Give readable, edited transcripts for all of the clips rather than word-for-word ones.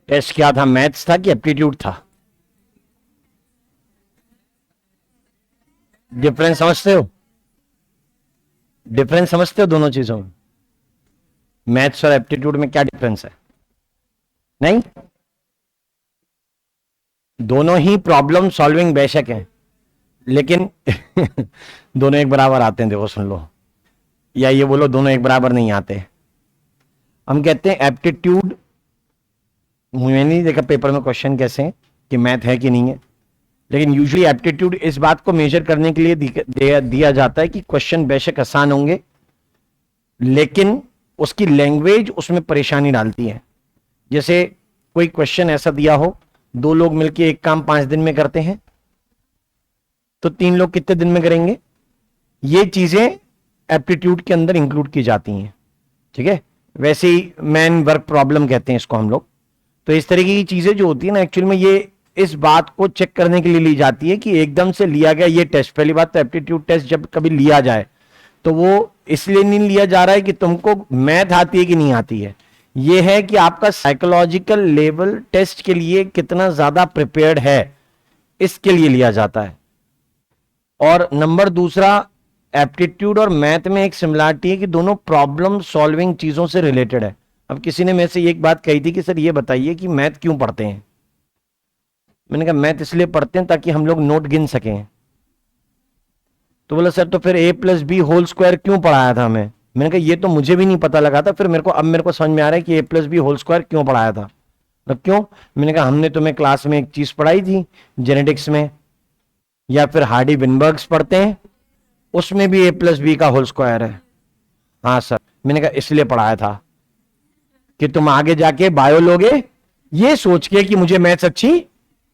Test क्या था, maths था कि एप्टीट्यूड था? डिफरेंस समझते हो? डिफरेंस समझते हो दोनों चीजों में? मैथ्स और एप्टीट्यूड में क्या डिफरेंस है? नहीं, दोनों ही प्रॉब्लम सॉल्विंग बेशक है, लेकिन दोनों एक बराबर आते हैं। देखो सुन लो, या ये बोलो दोनों एक बराबर नहीं आते। हम कहते हैं एप्टीट्यूड, मुझे नहीं देखा पेपर में क्वेश्चन कैसे हैं कि मैथ है कि नहीं है, लेकिन यूजुअली एप्टीट्यूड इस बात को मेजर करने के लिए दिया जाता है कि क्वेश्चन बेशक आसान होंगे, लेकिन उसकी लैंग्वेज उसमें परेशानी डालती है। जैसे कोई क्वेश्चन ऐसा दिया हो, दो लोग मिलकर एक काम 5 दिन में करते हैं, तो 3 लोग कितने दिन में करेंगे? ये चीजें एप्टीट्यूड के अंदर इंक्लूड की जाती हैं, ठीक है। वैसे ही मैन वर्क प्रॉब्लम कहते हैं इसको हम लोग। तो इस तरीके की चीजें जो होती है ना, एक्चुअल में ये इस बात को चेक करने के लिए ली जाती है कि एकदम से लिया गया ये टेस्ट, पहली बात तो एप्टीट्यूड टेस्ट जब कभी लिया जाए तो वो इसलिए नहीं लिया जा रहा है कि तुमको मैथ आती है कि नहीं आती है, ये है कि आपका साइकोलॉजिकल लेवल टेस्ट के लिए कितना ज्यादा प्रिपेयर्ड है, इसके लिए लिया जाता है। और नंबर दूसरा, एप्टीट्यूड और मैथ में एक सिमिलरिटी है कि दोनों प्रॉब्लम सॉल्विंग चीजों से रिलेटेड है। अब किसी ने मेरे से एक बात कही थी कि सर ये बताइए कि मैथ क्यों पढ़ते हैं? मैंने कहा मैथ इसलिए पढ़ते हैं ताकि हम लोग नोट गिन सकें। तो बोला सर तो फिर ए प्लस बी होल स्क्वायर क्यों पढ़ाया था हमें? मैंने कहा ये तो मुझे भी नहीं पता लगा था, फिर मेरे को समझ में आ रहा है कि ए प्लस बी होल स्क्वायर क्यों पढ़ाया था। अब क्यों? मैंने कहा हमने तुम्हें क्लास में एक चीज पढ़ाई थी जेनेटिक्स में, या फिर हार्डी विनबर्ग्स पढ़ते हैं, उसमें भी ए प्लस बी का होल स्क्वायर है। हाँ सर। मैंने कहा इसलिए पढ़ाया था कि तुम आगे जाके बायो लोगे ये सोच के कि मुझे मैथ्स अच्छी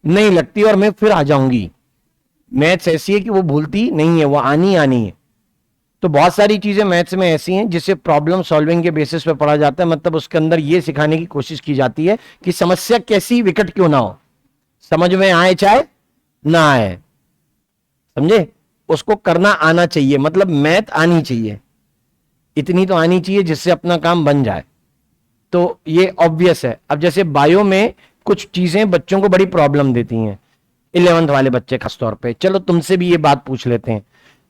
नहीं लगती और मैं फिर आ जाऊंगी। मैथ्स ऐसी है कि वो भूलती नहीं है, वो आनी आनी है। तो बहुत सारी चीजें मैथ्स में ऐसी हैं जिसे प्रॉब्लम सॉल्विंग के बेसिस पे पढ़ा जाता है, मतलब उसके अंदर ये सिखाने की कोशिश की जाती है कि समस्या कैसी विकट क्यों ना हो, समझ में आए चाहे ना आए, समझे, उसको करना आना चाहिए, मतलब मैथ आनी चाहिए, इतनी तो आनी चाहिए जिससे अपना काम बन जाए। तो ये ऑब्वियस है। अब जैसे बायो में कुछ चीजें बच्चों को बड़ी प्रॉब्लम देती हैं, 11th वाले बच्चे खासतौर पे। चलो तुमसे भी ये बात पूछ लेते हैं,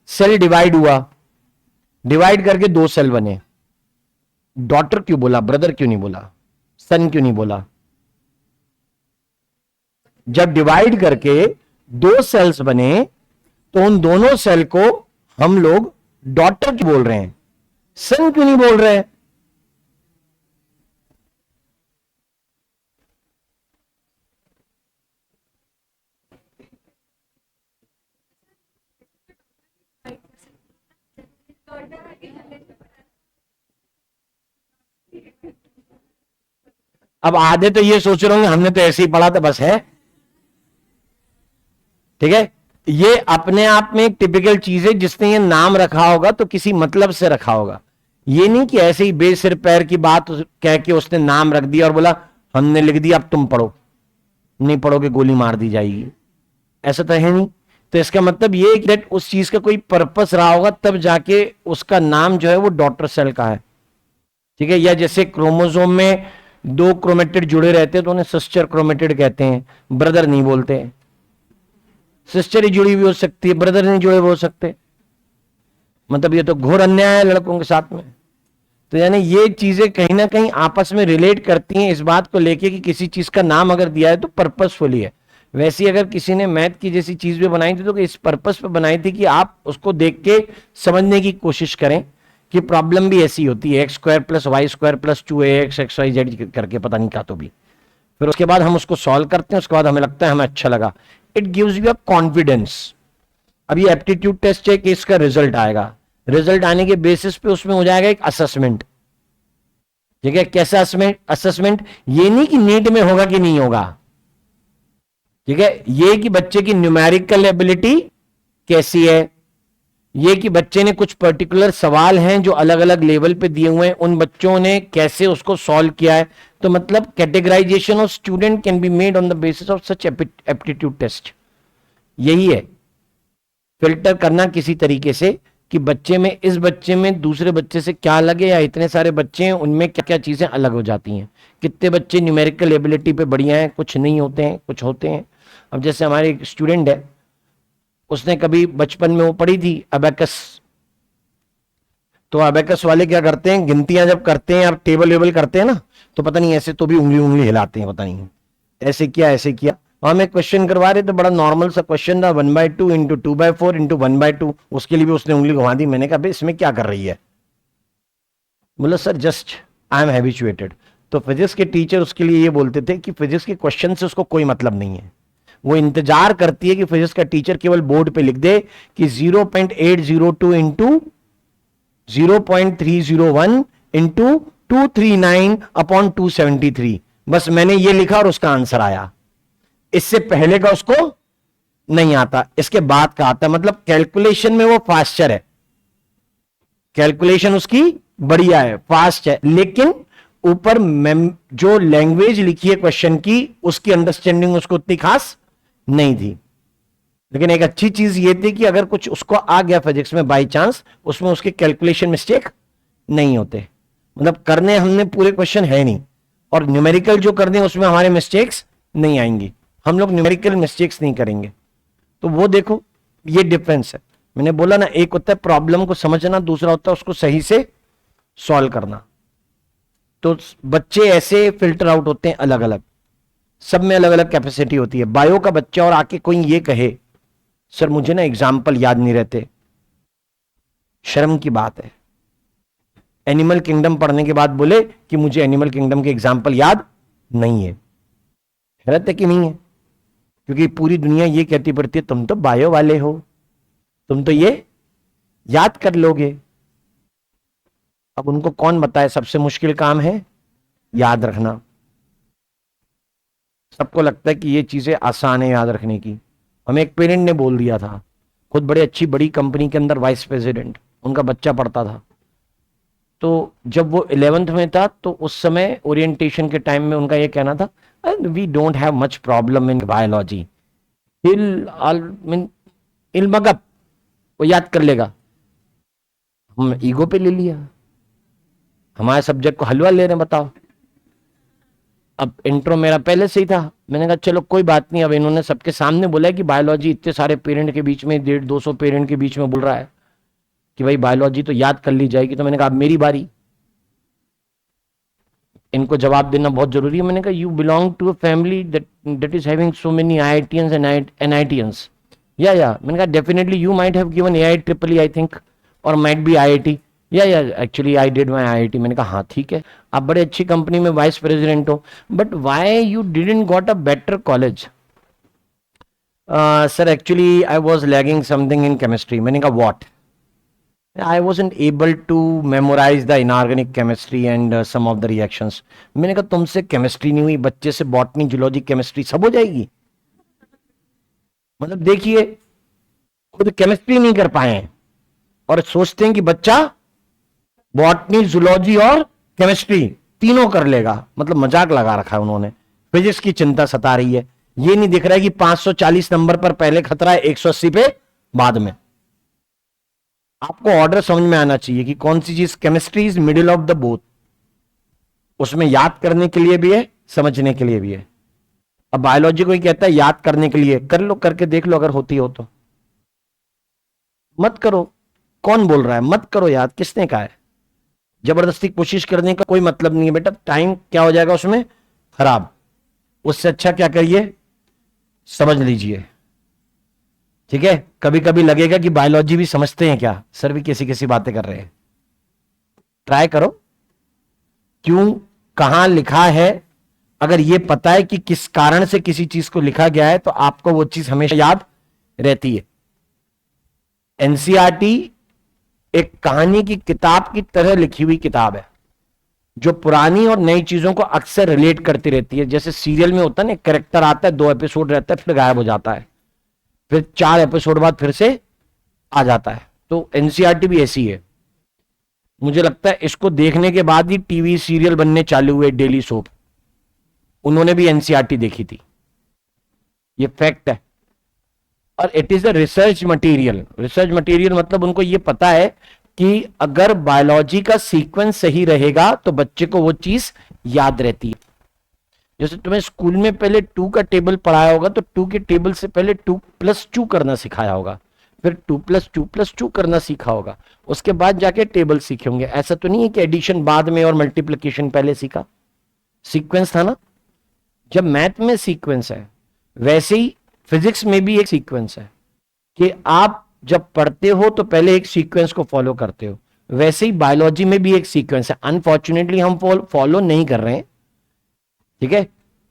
सेल डिवाइड हुआ, डिवाइड करके 2 सेल बने, डॉटर क्यों बोला, ब्रदर क्यों नहीं बोला, सन क्यों नहीं बोला? जब डिवाइड करके 2 सेल्स बने तो उन दोनों सेल को हम लोग डॉटर क्यों बोल रहे हैं, सन क्यों नहीं बोल रहे हैं? अब आधे तो ये सोच रहे होंगे हमने तो ऐसे ही पढ़ा था बस है, ठीक है। ये अपने आप में एक टिपिकल चीज है, जिसने ये नाम रखा होगा तो किसी मतलब से रखा होगा। ये नहीं कि ऐसे ही बेसिर पैर की बात कह के उसने नाम रख दिया और बोला हमने लिख दिया अब तुम पढ़ो, नहीं पढ़ोगे गोली मार दी जाएगी, ऐसा तो है नहीं। तो इसका मतलब ये कि उस चीज का कोई पर्पस रहा होगा तब जाके उसका नाम जो है वो डॉटर सेल का है, ठीक है। या जैसे क्रोमोसोम में 2 क्रोमेटिड जुड़े रहते हैं तो उन्हें सिस्टर क्रोमेटिड कहते हैं, ब्रदर नहीं बोलते। सिस्टर ही जुड़ी हुई हो सकती है, ब्रदर नहीं जुड़े हुए हो सकते, मतलब ये तो घोर अन्याय है लड़कों के साथ में। तो यानी ये चीजें कहीं ना कहीं आपस में रिलेट करती हैं इस बात को लेके कि किसी चीज का नाम अगर दिया है तो पर्पसफुली है। वैसे अगर किसी ने मैथ की जैसी चीज भी बनाई थी तो इस पर्पस पे बनाई थी कि आप उसको देख के समझने की कोशिश करें कि प्रॉब्लम भी ऐसी होती है, x² + y² + 2ax xyz करके पता नहीं क्या, तो भी फिर उसके बाद हम उसको सॉल्व करते हैं, उसके बाद हमें लगता है हमें अच्छा लगा, it gives you a confidence. अब ये एप्टीट्यूड टेस्ट है कि इसका रिजल्ट आएगा, रिजल्ट आने के बेसिस पे उसमें हो जाएगा एक असेसमेंट, ठीक है। कैसा असेसमेंट? ये नहीं कि नीट में होगा कि नहीं होगा, ठीक है, ये कि बच्चे की न्यूमेरिकल एबिलिटी कैसी है, ये कि बच्चे ने कुछ पर्टिकुलर सवाल हैं जो अलग अलग लेवल पे दिए हुए हैं, उन बच्चों ने कैसे उसको सॉल्व किया है। तो मतलब categorisation of student can be made on the basis of such aptitude test, यही है फिल्टर करना किसी तरीके से कि बच्चे में, इस बच्चे में दूसरे बच्चे से क्या अलग है, या इतने सारे बच्चे हैं उनमें क्या क्या चीजें अलग हो जाती हैं। कितने बच्चे न्यूमेरिकल एबिलिटी पे बढ़िया हैं, कुछ नहीं होते हैं, कुछ होते हैं। अब जैसे हमारे एक स्टूडेंट है, उसने कभी बचपन में वो पढ़ी थी अबेकस। तो अबेकस वाले क्या करते हैं, गिनतियां जब करते हैं, आप टेबल वेबल करते हैं ना, तो पता नहीं ऐसे तो भी उंगली उंगली हिलाते हैं, पता नहीं ऐसे किया ऐसे किया। हमें क्वेश्चन करवा रहे तो बड़ा नॉर्मल सा क्वेश्चन था, 1/2 इंटू 2/4 इंटू 1/2। उसके लिए भी उसने उंगली घुमा दी। मैंने कहा भाई इसमें क्या कर रही है? बोला sir just I am habituated. तो फिजिक्स के टीचर उसके लिए ये बोलते थे कि फिजिक्स के क्वेश्चन से उसको कोई मतलब नहीं है, वो इंतजार करती है कि फिजिक्स का टीचर केवल बोर्ड पे लिख दे कि 0.802 इंटू 0.301 इंटू 239/273। बस मैंने ये लिखा और उसका आंसर आया। इससे पहले का उसको नहीं आता, इसके बाद का आता। मतलब कैलकुलेशन में वो फास्टर है, कैलकुलेशन उसकी बढ़िया है, फास्ट है, लेकिन ऊपर जो लैंग्वेज लिखी है क्वेश्चन की, उसकी अंडरस्टैंडिंग उसको उतनी खास नहीं थी। लेकिन एक अच्छी चीज ये थी कि अगर कुछ उसको आ गया फिजिक्स में बाई चांस, उसमें उसके कैलकुलेशन मिस्टेक नहीं होते। मतलब करने हमने पूरे क्वेश्चन है नहीं, और न्यूमेरिकल जो करने उसमें हमारे मिस्टेक्स नहीं आएंगी, हम लोग न्यूमेरिकल मिस्टेक्स नहीं करेंगे। तो वो देखो, ये डिफरेंस है। मैंने बोला ना, एक होता है प्रॉब्लम को समझना, दूसरा होता है उसको सही से सॉल्व करना। तो बच्चे ऐसे फिल्टर आउट होते हैं अलग अलग, सब में अलग अलग कैपेसिटी होती है। बायो का बच्चा और आके कोई ये कहे सर मुझे ना एग्जाम्पल याद नहीं रहते, शर्म की बात है। एनिमल किंगडम पढ़ने के बाद बोले कि मुझे एनिमल किंगडम के एग्जाम्पल याद नहीं है, हैरत है कि नहीं है? क्योंकि पूरी दुनिया ये कहती पड़ती है तुम तो बायो वाले हो, तुम तो ये याद कर लोगे। अब उनको कौन बताए, सबसे मुश्किल काम है याद रखना। सबको लगता है कि ये चीजें आसान है याद रखने की। हमें एक पेरेंट ने बोल दिया था, खुद बड़े अच्छी बड़ी कंपनी के अंदर वाइस प्रेसिडेंट, उनका बच्चा पढ़ता था। तो जब वो 11th में था, तो उस समय ओरिएंटेशन के टाइम में उनका ये कहना था, we don't have much problem in biology, I'll mug up, वो याद कर लेगा। हम ईगो पे ले लिया, हमारे सब्जेक्ट को हलवा ले रहे हैं, बताओ। अब इंट्रो मेरा पहले से ही था, मैंने कहा चलो कोई बात नहीं। अब इन्होंने सबके सामने बोला कि बायोलॉजी इतने सारे पेरेंट के बीच में, 150-200 पेरेंट के बीच में बोल रहा है कि भाई बायोलॉजी तो याद कर ली जाएगी। तो मैंने कहा अब मेरी बारी, इनको जवाब देना बहुत जरूरी है। मैंने कहा you belong to a family that is having so many IITians and NITians। या मैंने कहा definitely you might have given AIEEE I think, और माइट बी IIT। या actually I did my IIT। मैंने कहा हाँ ठीक है, आप बड़े अच्छी कंपनी में वाइस प्रेसिडेंट हो, but why you didn't got a better college? Sir actually I was lagging something in chemistry. मैंने कहा what? I wasn't able to memorize the inorganic chemistry and some of the reactions। मैंने कहा तुमसे chemistry नहीं हुई, बच्चे से botany zoology chemistry सब हो जाएगी? मतलब देखिए, खुद केमिस्ट्री नहीं कर पाए हैं और सोचते हैं कि बच्चा बॉटनी जूलॉजी और केमिस्ट्री तीनों कर लेगा। मतलब मजाक लगा रखा है उन्होंने। फिजिक्स की चिंता सता रही है, ये नहीं दिख रहा है कि 540 नंबर पर पहले खतरा है, 180 पे बाद में। आपको ऑर्डर समझ में आना चाहिए कि कौन सी चीज, chemistry is middle of the both. उसमें याद करने के लिए भी है, समझने के लिए भी है। अब बायोलॉजी को ही कहता है याद करने के लिए, कर लो, करके देख लो अगर होती हो तो। मत करो, कौन बोल रहा है मत करो याद, किसने कहा है? जबरदस्ती कोशिश करने का कोई मतलब नहीं है बेटा, टाइम क्या हो जाएगा उसमें खराब। उससे अच्छा क्या करिए, समझ लीजिए, ठीक है? कभी कभी लगेगा कि बायोलॉजी भी समझते हैं क्या, सर भी कैसी कैसी बातें कर रहे हैं। ट्राई करो, क्यों कहां लिखा है, अगर ये पता है कि किस कारण से किसी चीज को लिखा गया है, तो आपको वो चीज हमेशा याद रहती है। एनसीईआरटी एक कहानी की किताब की तरह लिखी हुई किताब है, जो पुरानी और नई चीजों को अक्सर रिलेट करती रहती है। जैसे सीरियल में होता है ना, कैरेक्टर आता है, 2 एपिसोड रहता है, फिर गायब हो जाता है, फिर 4 एपिसोड बाद फिर से आ जाता है। तो एनसीईआरटी भी ऐसी है। मुझे लगता है इसको देखने के बाद ही टीवी सीरियल बनने चालू हुए, डेली सोप। उन्होंने भी एनसीईआरटी देखी थी, ये फैक्ट है। और it is a research material. Research material मतलब उनको ये पता है कि अगर बायोलॉजी का सीक्वेंस सही रहेगा तो बच्चे को वो चीज याद रहती है। जैसे तुम्हें स्कूल में पहले 2 का टेबल पढ़ाया होगा तो 2 के टेबल से पहले 2+2 करना सिखाया होगा, फिर 2+2+2 करना सीखा होगा, उसके बाद जाके टेबल सीखे होंगे। ऐसा तो नहीं है कि एडिशन बाद में और मल्टीप्लिकेशन पहले सीखा। सीक्वेंस था ना। जब मैथ में सीक्वेंस है वैसे ही फिजिक्स में भी एक सीक्वेंस है कि आप जब पढ़ते हो तो पहले एक सीक्वेंस को फॉलो करते हो, वैसे ही बायोलॉजी में भी एक सीक्वेंस है। अनफॉर्चुनेटली हम फॉलो नहीं कर रहे हैं, ठीक है,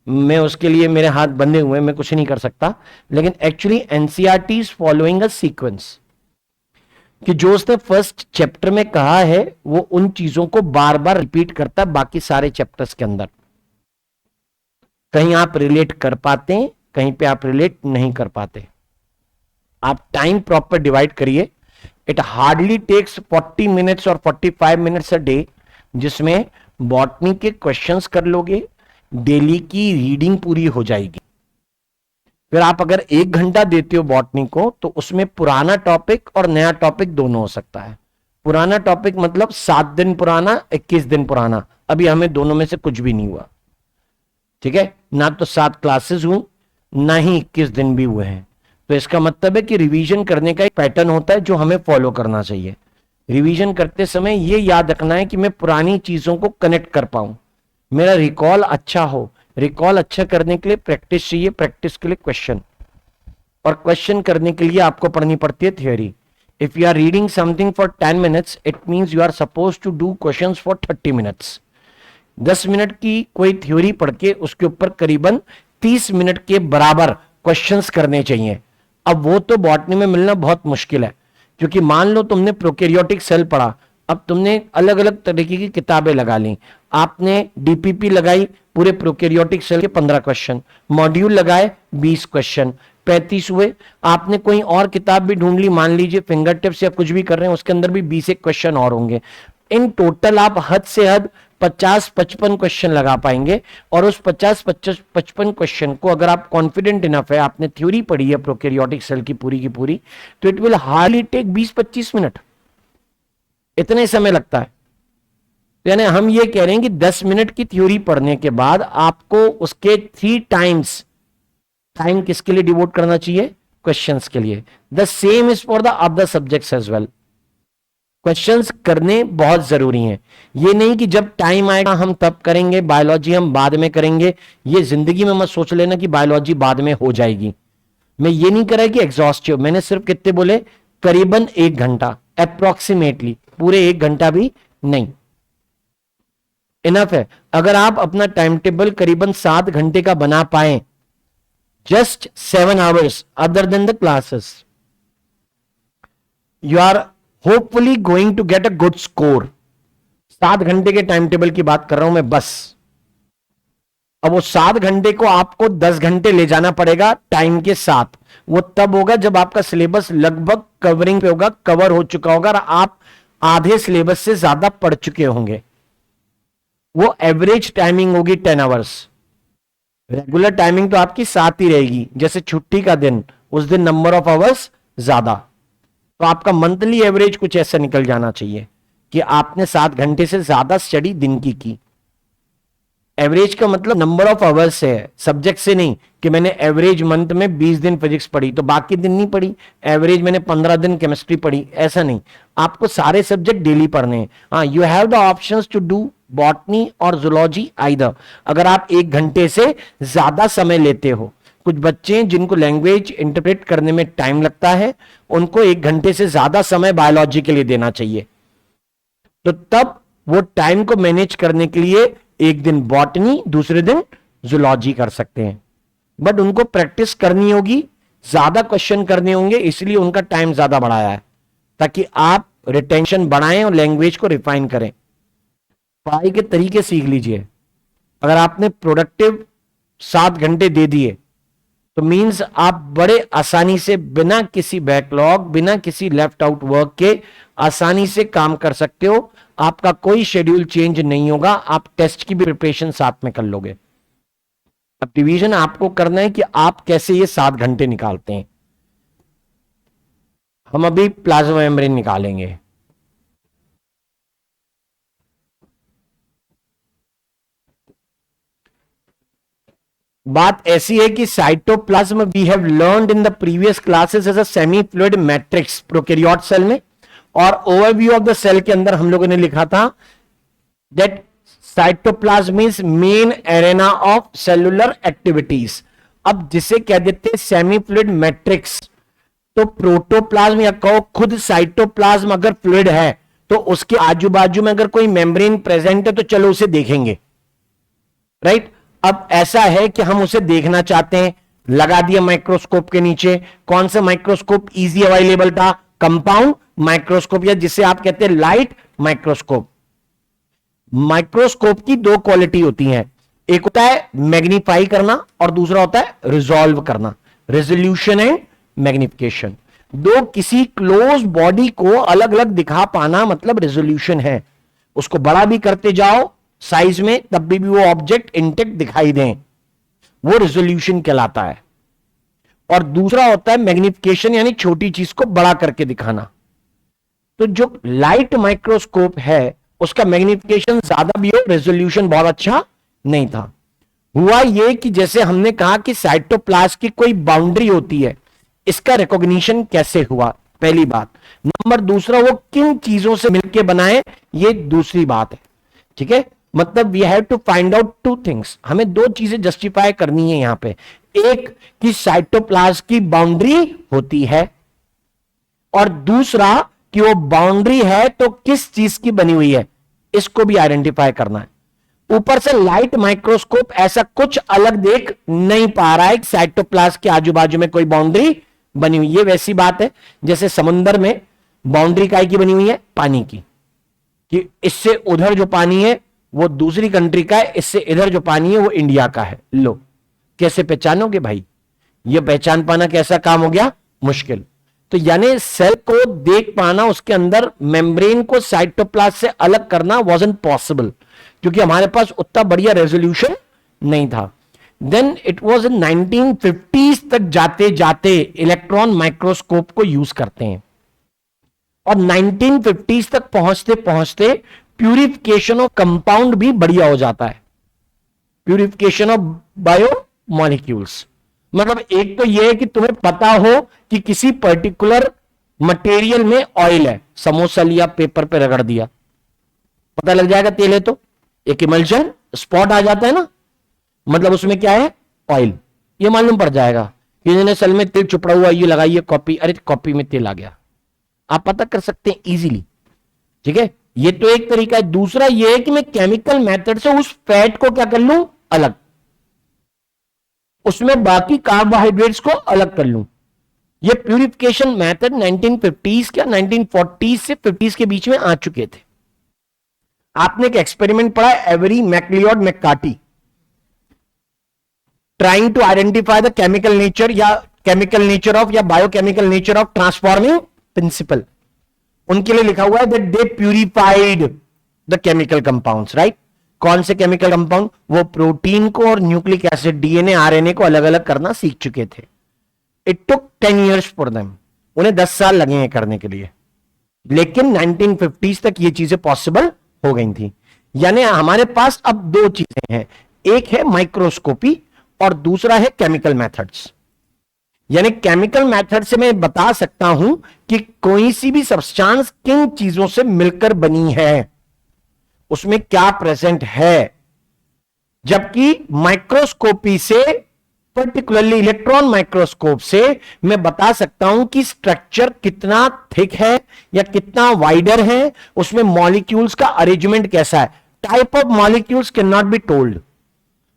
मैं उसके लिए मेरे हाथ बंधे हुए हैं, मैं कुछ नहीं कर सकता, लेकिन actually NCERT is following a sequence कि जो उसने फर्स्ट चैप्टर में कहा है वो उन चीजों को बार बार रिपीट करता है बाकी सारे चैप्टर्स के अंदर। कहीं आप रिलेट कर पाते हैं, कहीं पे आप रिलेट नहीं कर पाते। आप टाइम प्रॉपर डिवाइड करिए। इट हार्डली टेक्स 40 मिनट्स और 45 मिनट्स अ डे, जिसमें बॉटनी के क्वेश्चंस कर लोगे, डेली की रीडिंग पूरी हो जाएगी। फिर आप अगर 1 घंटा देते हो बॉटनी को तो उसमें पुराना टॉपिक और नया टॉपिक दोनों हो सकता है। पुराना टॉपिक मतलब 7 दिन पुराना, 21 दिन पुराना। अभी हमें दोनों में से कुछ भी नहीं हुआ, ठीक है, ना तो 7 क्लासेस हुई ना ही 21 दिन भी हुए हैं। तो इसका मतलब है कि रिवीजन करने का एक पैटर्न होता है जो हमें फॉलो करना चाहिए। रिवीजन करते समय यह याद रखना है कि मैं पुरानी चीजों को कनेक्ट कर पाऊं, मेरा रिकॉल अच्छा हो। रिकॉल अच्छा करने के लिए प्रैक्टिस चाहिए, प्रैक्टिस के लिए क्वेश्चन, और क्वेश्चन करने के लिए आपको पढ़नी पड़ती है theory. If you are reading something for 10 minutes it means you are suppose to do questions for 30 minutes. 10 minute की कोई थ्योरी पढ़ के उसके ऊपर करीबन 30 मिनट के बराबर क्वेश्चंस करने चाहिए। अब वो तो बॉटनी में मिलना बहुत मुश्किल है, क्योंकि मान लो तुमने प्रोकैरियोटिक सेल पढ़ा, अब तुमने अलग अलग तरीके की किताबें लगा ली, आपने डीपीपी लगाई, पूरे प्रोकैरियोटिक सेल के 15 क्वेश्चन, मॉड्यूल लगाए 20 क्वेश्चन, 35 हुए। आपने कोई और किताब भी ढूंढ ली, मान लीजिए फिंगर टिप्स या कुछ भी कर रहे हैं, उसके अंदर भी 20 एक क्वेश्चन और होंगे। इन टोटल आप हद से हद 50-55 क्वेश्चन लगा पाएंगे। और उस 50-55 क्वेश्चन को अगर आप कॉन्फिडेंट इनफ है, आपने थ्योरी पढ़ी है प्रोकैरियोटिक सेल की पूरी, तो it will hardly take 20-25 minute, इतने समय लगता है। यानी हम ये कह रहे हैं कि 10 मिनट की थ्योरी पढ़ने के बाद आपको उसके 3 टाइम्स टाइम किसके लिए डिवोट करना चाहिए? क्वेश्चंस के लिए। The same is for the other subjects as well. Questions करने बहुत जरूरी हैं। ये नहीं कि जब टाइम आएगा हम तब करेंगे, बायोलॉजी हम बाद में करेंगे। ये जिंदगी में मत सोच लेना कि बायोलॉजी बाद में हो जाएगी। मैं ये नहीं कर रहा कि एग्जॉस्टिव, मैंने सिर्फ कितने बोले, करीबन 1 घंटा, अप्रोक्सीमेटली, पूरे 1 घंटा भी नहीं, इनफ है। अगर आप अपना टाइम टेबल करीबन 7 घंटे का बना पाए, just 7 hours other than the classes, you are hopefully going to get a good score. 7 घंटे के टाइम टेबल की बात कर रहा हूं मैं बस। अब वो 7 घंटे को आपको 10 घंटे ले जाना पड़ेगा टाइम के साथ। वो तब होगा जब आपका सिलेबस लगभग कवरिंग पे होगा, कवर हो चुका होगा, और आप आधे सिलेबस से ज्यादा पढ़ चुके होंगे। वो एवरेज टाइमिंग होगी 10 आवर्स। रेगुलर टाइमिंग तो आपकी 7 ही रहेगी। जैसे छुट्टी का दिन, उस दिन नंबर ऑफ आवर्स ज्यादा। तो आपका मंथली एवरेज कुछ ऐसा निकल जाना चाहिए कि आपने 7 घंटे से ज्यादा स्टडी दिन की। एवरेज का मतलब नंबर ऑफ आवर्स से है, सब्जेक्ट से नहीं कि मैंने एवरेज मंथ में 20 दिन फिजिक्स पढ़ी तो बाकी दिन नहीं पढ़ी, एवरेज मैंने 15 दिन केमिस्ट्री पढ़ी, ऐसा नहीं। आपको सारे सब्जेक्ट डेली पढ़ने हैं। हाँ, you have the options to do botany और जूलॉजी आइदर, अगर आप 1 घंटे से ज्यादा समय लेते हो। कुछ बच्चे जिनको लैंग्वेज इंटरप्रेट करने में टाइम लगता है, उनको 1 घंटे से ज्यादा समय बायोलॉजी के लिए देना चाहिए। तो तब वो टाइम को मैनेज करने के लिए एक दिन बॉटनी, दूसरे दिन जूलॉजी कर सकते हैं। बट उनको प्रैक्टिस करनी होगी, ज्यादा क्वेश्चन करने होंगे, इसलिए उनका टाइम ज्यादा बढ़ाया है, ताकि आप रिटेंशन बढ़ाएं और लैंग्वेज को रिफाइन करें। पढ़ाई के तरीके सीख लीजिए। अगर आपने प्रोडक्टिव 7 घंटे दे दिए तो मींस आप बड़े आसानी से, बिना किसी बैकलॉग, बिना किसी लेफ्ट आउट वर्क के आसानी से काम कर सकते हो। आपका कोई शेड्यूल चेंज नहीं होगा, आप टेस्ट की भी प्रिपरेशन साथ में कर लोगे। अब डिवीजन आपको करना है कि आप कैसे ये 7 घंटे निकालते हैं। हम अभी प्लाज्मा मेम्ब्रेन निकालेंगे। बात ऐसी है कि cytoplasm we have learned in the previous classes as a semi fluid matrix prokaryote cell में, और ओवरव्यू ऑफ द सेल के अंदर हम लोगों ने लिखा था that cytoplasm is main arena of cellular activities. अब जिसे कह देते हैं सेमी फ्लूइड मैट्रिक्स, तो प्रोटोप्लाज्म या कहो खुद साइटोप्लाज्म अगर फ्लूइड है तो उसके आजू बाजू में अगर कोई मेम्ब्रेन प्रेजेंट है तो चलो उसे देखेंगे, राइट। अब ऐसा है कि हम उसे देखना चाहते हैं, लगा दिया माइक्रोस्कोप के नीचे। कौन सा माइक्रोस्कोप इजी अवेलेबल था? कंपाउंड माइक्रोस्कोप, या जिसे आप कहते हैं लाइट माइक्रोस्कोप। माइक्रोस्कोप की दो क्वालिटी होती हैं, एक होता है मैग्नीफाई करना और दूसरा होता है रिजॉल्व करना, रेजोल्यूशन एंड मैग्निफिकेशन। दो किसी क्लोज बॉडी को अलग अलग दिखा पाना मतलब रेजोल्यूशन है। उसको बड़ा भी करते जाओ साइज में तब भी वो ऑब्जेक्ट इंटेक्ट दिखाई दें, वो रेजोल्यूशन कहलाता है। और दूसरा होता है मैग्निफिकेशन, यानी छोटी चीज को बड़ा करके दिखाना। तो जो लाइट माइक्रोस्कोप है उसका मैग्निफिकेशन ज्यादा भी हो, रेजोल्यूशन बहुत अच्छा नहीं था। हुआ यह कि जैसे हमने कहा कि साइटोप्लाज्म की कोई बाउंड्री होती है, इसका रिकॉग्निशन कैसे हुआ, पहली बात। नंबर दूसरा, वो किन चीजों से मिलकर बनाए, ये दूसरी बात है, ठीक है। मतलब we have to find out two things, हमें दो चीजें जस्टिफाई करनी है यहां पे। एक कि साइटोप्लाज्म की बाउंड्री होती है, और दूसरा कि वो बाउंड्री है तो किस चीज की बनी हुई है, इसको भी आइडेंटिफाई करना है। ऊपर से लाइट माइक्रोस्कोप ऐसा कुछ अलग देख नहीं पा रहा है कि साइटोप्लाज्म के आजू बाजू में कोई बाउंड्री बनी हुई। ये वैसी बात है जैसे समुद्र में बाउंड्री काय की बनी हुई है, पानी की, कि इससे उधर जो पानी है वो दूसरी कंट्री का है, इससे इधर जो पानी है वो इंडिया का है। लो, कैसे पहचानोगे भाई? ये पहचान पाना कैसा काम हो गया? मुश्किल। तो यानी सेल को देख पाना, उसके अंदर मेम्ब्रेन को साइटोप्लाज्म से अलग करना वाजंट पॉसिबल, क्योंकि हमारे पास उतना बढ़िया रेजोल्यूशन नहीं था। Then it was in 1950s तक जाते जाते इलेक्ट्रॉन माइक्रोस्कोप को यूज करते हैं, और 1950s तक पहुंचते पहुंचते प्यूरिफिकेशन ऑफ कंपाउंड भी बढ़िया हो जाता है, प्यूरिफिकेशन ऑफ बायोमॉलिक्यूल्स। मतलब एक तो यह है कि तुम्हें पता हो कि किसी पर्टिकुलर मटेरियल में ऑयल है, समोसा लिया पेपर पे रगड़ दिया, पता लग जाएगा तेल है, तो एक इमल्शन स्पॉट आ जाता है ना, मतलब उसमें क्या है? ऑयल। ये मालूम पड़ जाएगा कि इन्होंने सल में तेल चुपड़ा हुआ, ये लगाइए कॉपी, अरे कॉपी में तेल आ गया, आप पता कर सकते हैं इजीली, ठीक है। ये तो एक तरीका है। दूसरा ये है कि मैं केमिकल मेथड से उस फैट को क्या कर लूं? अलग, उसमें बाकी कार्बोहाइड्रेट्स को अलग कर लूं। ये प्यूरिफिकेशन मेथड 1950s क्या 1940s से 50s के बीच में आ चुके थे। आपने एक एक्सपेरिमेंट पढ़ा, Avery MacLeod McCarty, trying to identify the chemical nature या केमिकल नेचर ऑफ या biochemical nature of transforming principle. उनके लिए लिखा हुआ है that they purified the chemical compounds, right. कौन से केमिकल कंपाउंड? वो प्रोटीन को और न्यूक्लिक एसिड, डीएनए आरएनए को अलग अलग करना सीख चुके थे। It took 10 years for them, उन्हें 10 साल लगे हैं करने के लिए, लेकिन 1950s तक ये चीजें पॉसिबल हो गई थी। यानी हमारे पास अब दो चीजें हैं, एक है माइक्रोस्कोपी और दूसरा है केमिकल मेथड्स। यानी केमिकल मेथड से मैं बता सकता हूं कि कोई सी भी सब्सटेंस किन चीजों से मिलकर बनी है, उसमें क्या प्रेजेंट है। जबकि माइक्रोस्कोपी से, पर्टिकुलरली इलेक्ट्रॉन माइक्रोस्कोप से, मैं बता सकता हूं कि स्ट्रक्चर कितना थिक है या कितना वाइडर है, उसमें मॉलिक्यूल्स का अरेंजमेंट कैसा है। Type of molecules can not be told,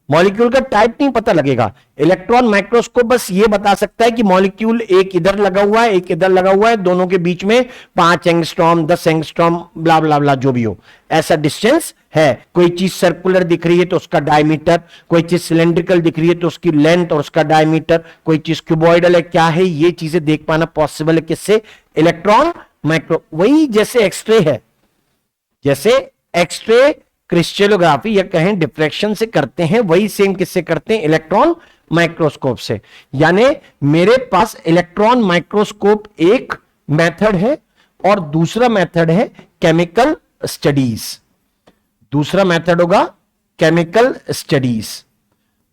molecule का टाइप नहीं पता लगेगा। इलेक्ट्रॉन माइक्रोस्कोप बस ये बता सकता है कि मॉलिक्यूल एक इधर लगा हुआ है, एक इधर लगा हुआ है, दोनों के बीच में 5 एंगस्ट्रॉम 10 एंगस्ट्रॉम ब्ला ब्ला ब्ला जो भी हो, ऐसा डिस्टेंस है। कोई चीज सर्कुलर दिख रही है तो उसका डायमीटर, कोई चीज सिलेंड्रिकल दिख रही है तो उसकी लेंथ और उसका डायमीटर, कोई चीज क्यूबॉइडल है, क्या है, ये चीजें देख पाना पॉसिबल है किससे? Electron micro. वही जैसे एक्सरे है, जैसे एक्सरे क्रिस्टलोग्राफी या कहें डिफ्रैक्शन से करते हैं, वही सेम किससे करते हैं? इलेक्ट्रॉन माइक्रोस्कोप से। यानी मेरे पास इलेक्ट्रॉन माइक्रोस्कोप एक मेथड है और दूसरा मेथड है केमिकल स्टडीज। दूसरा मेथड होगा केमिकल स्टडीज।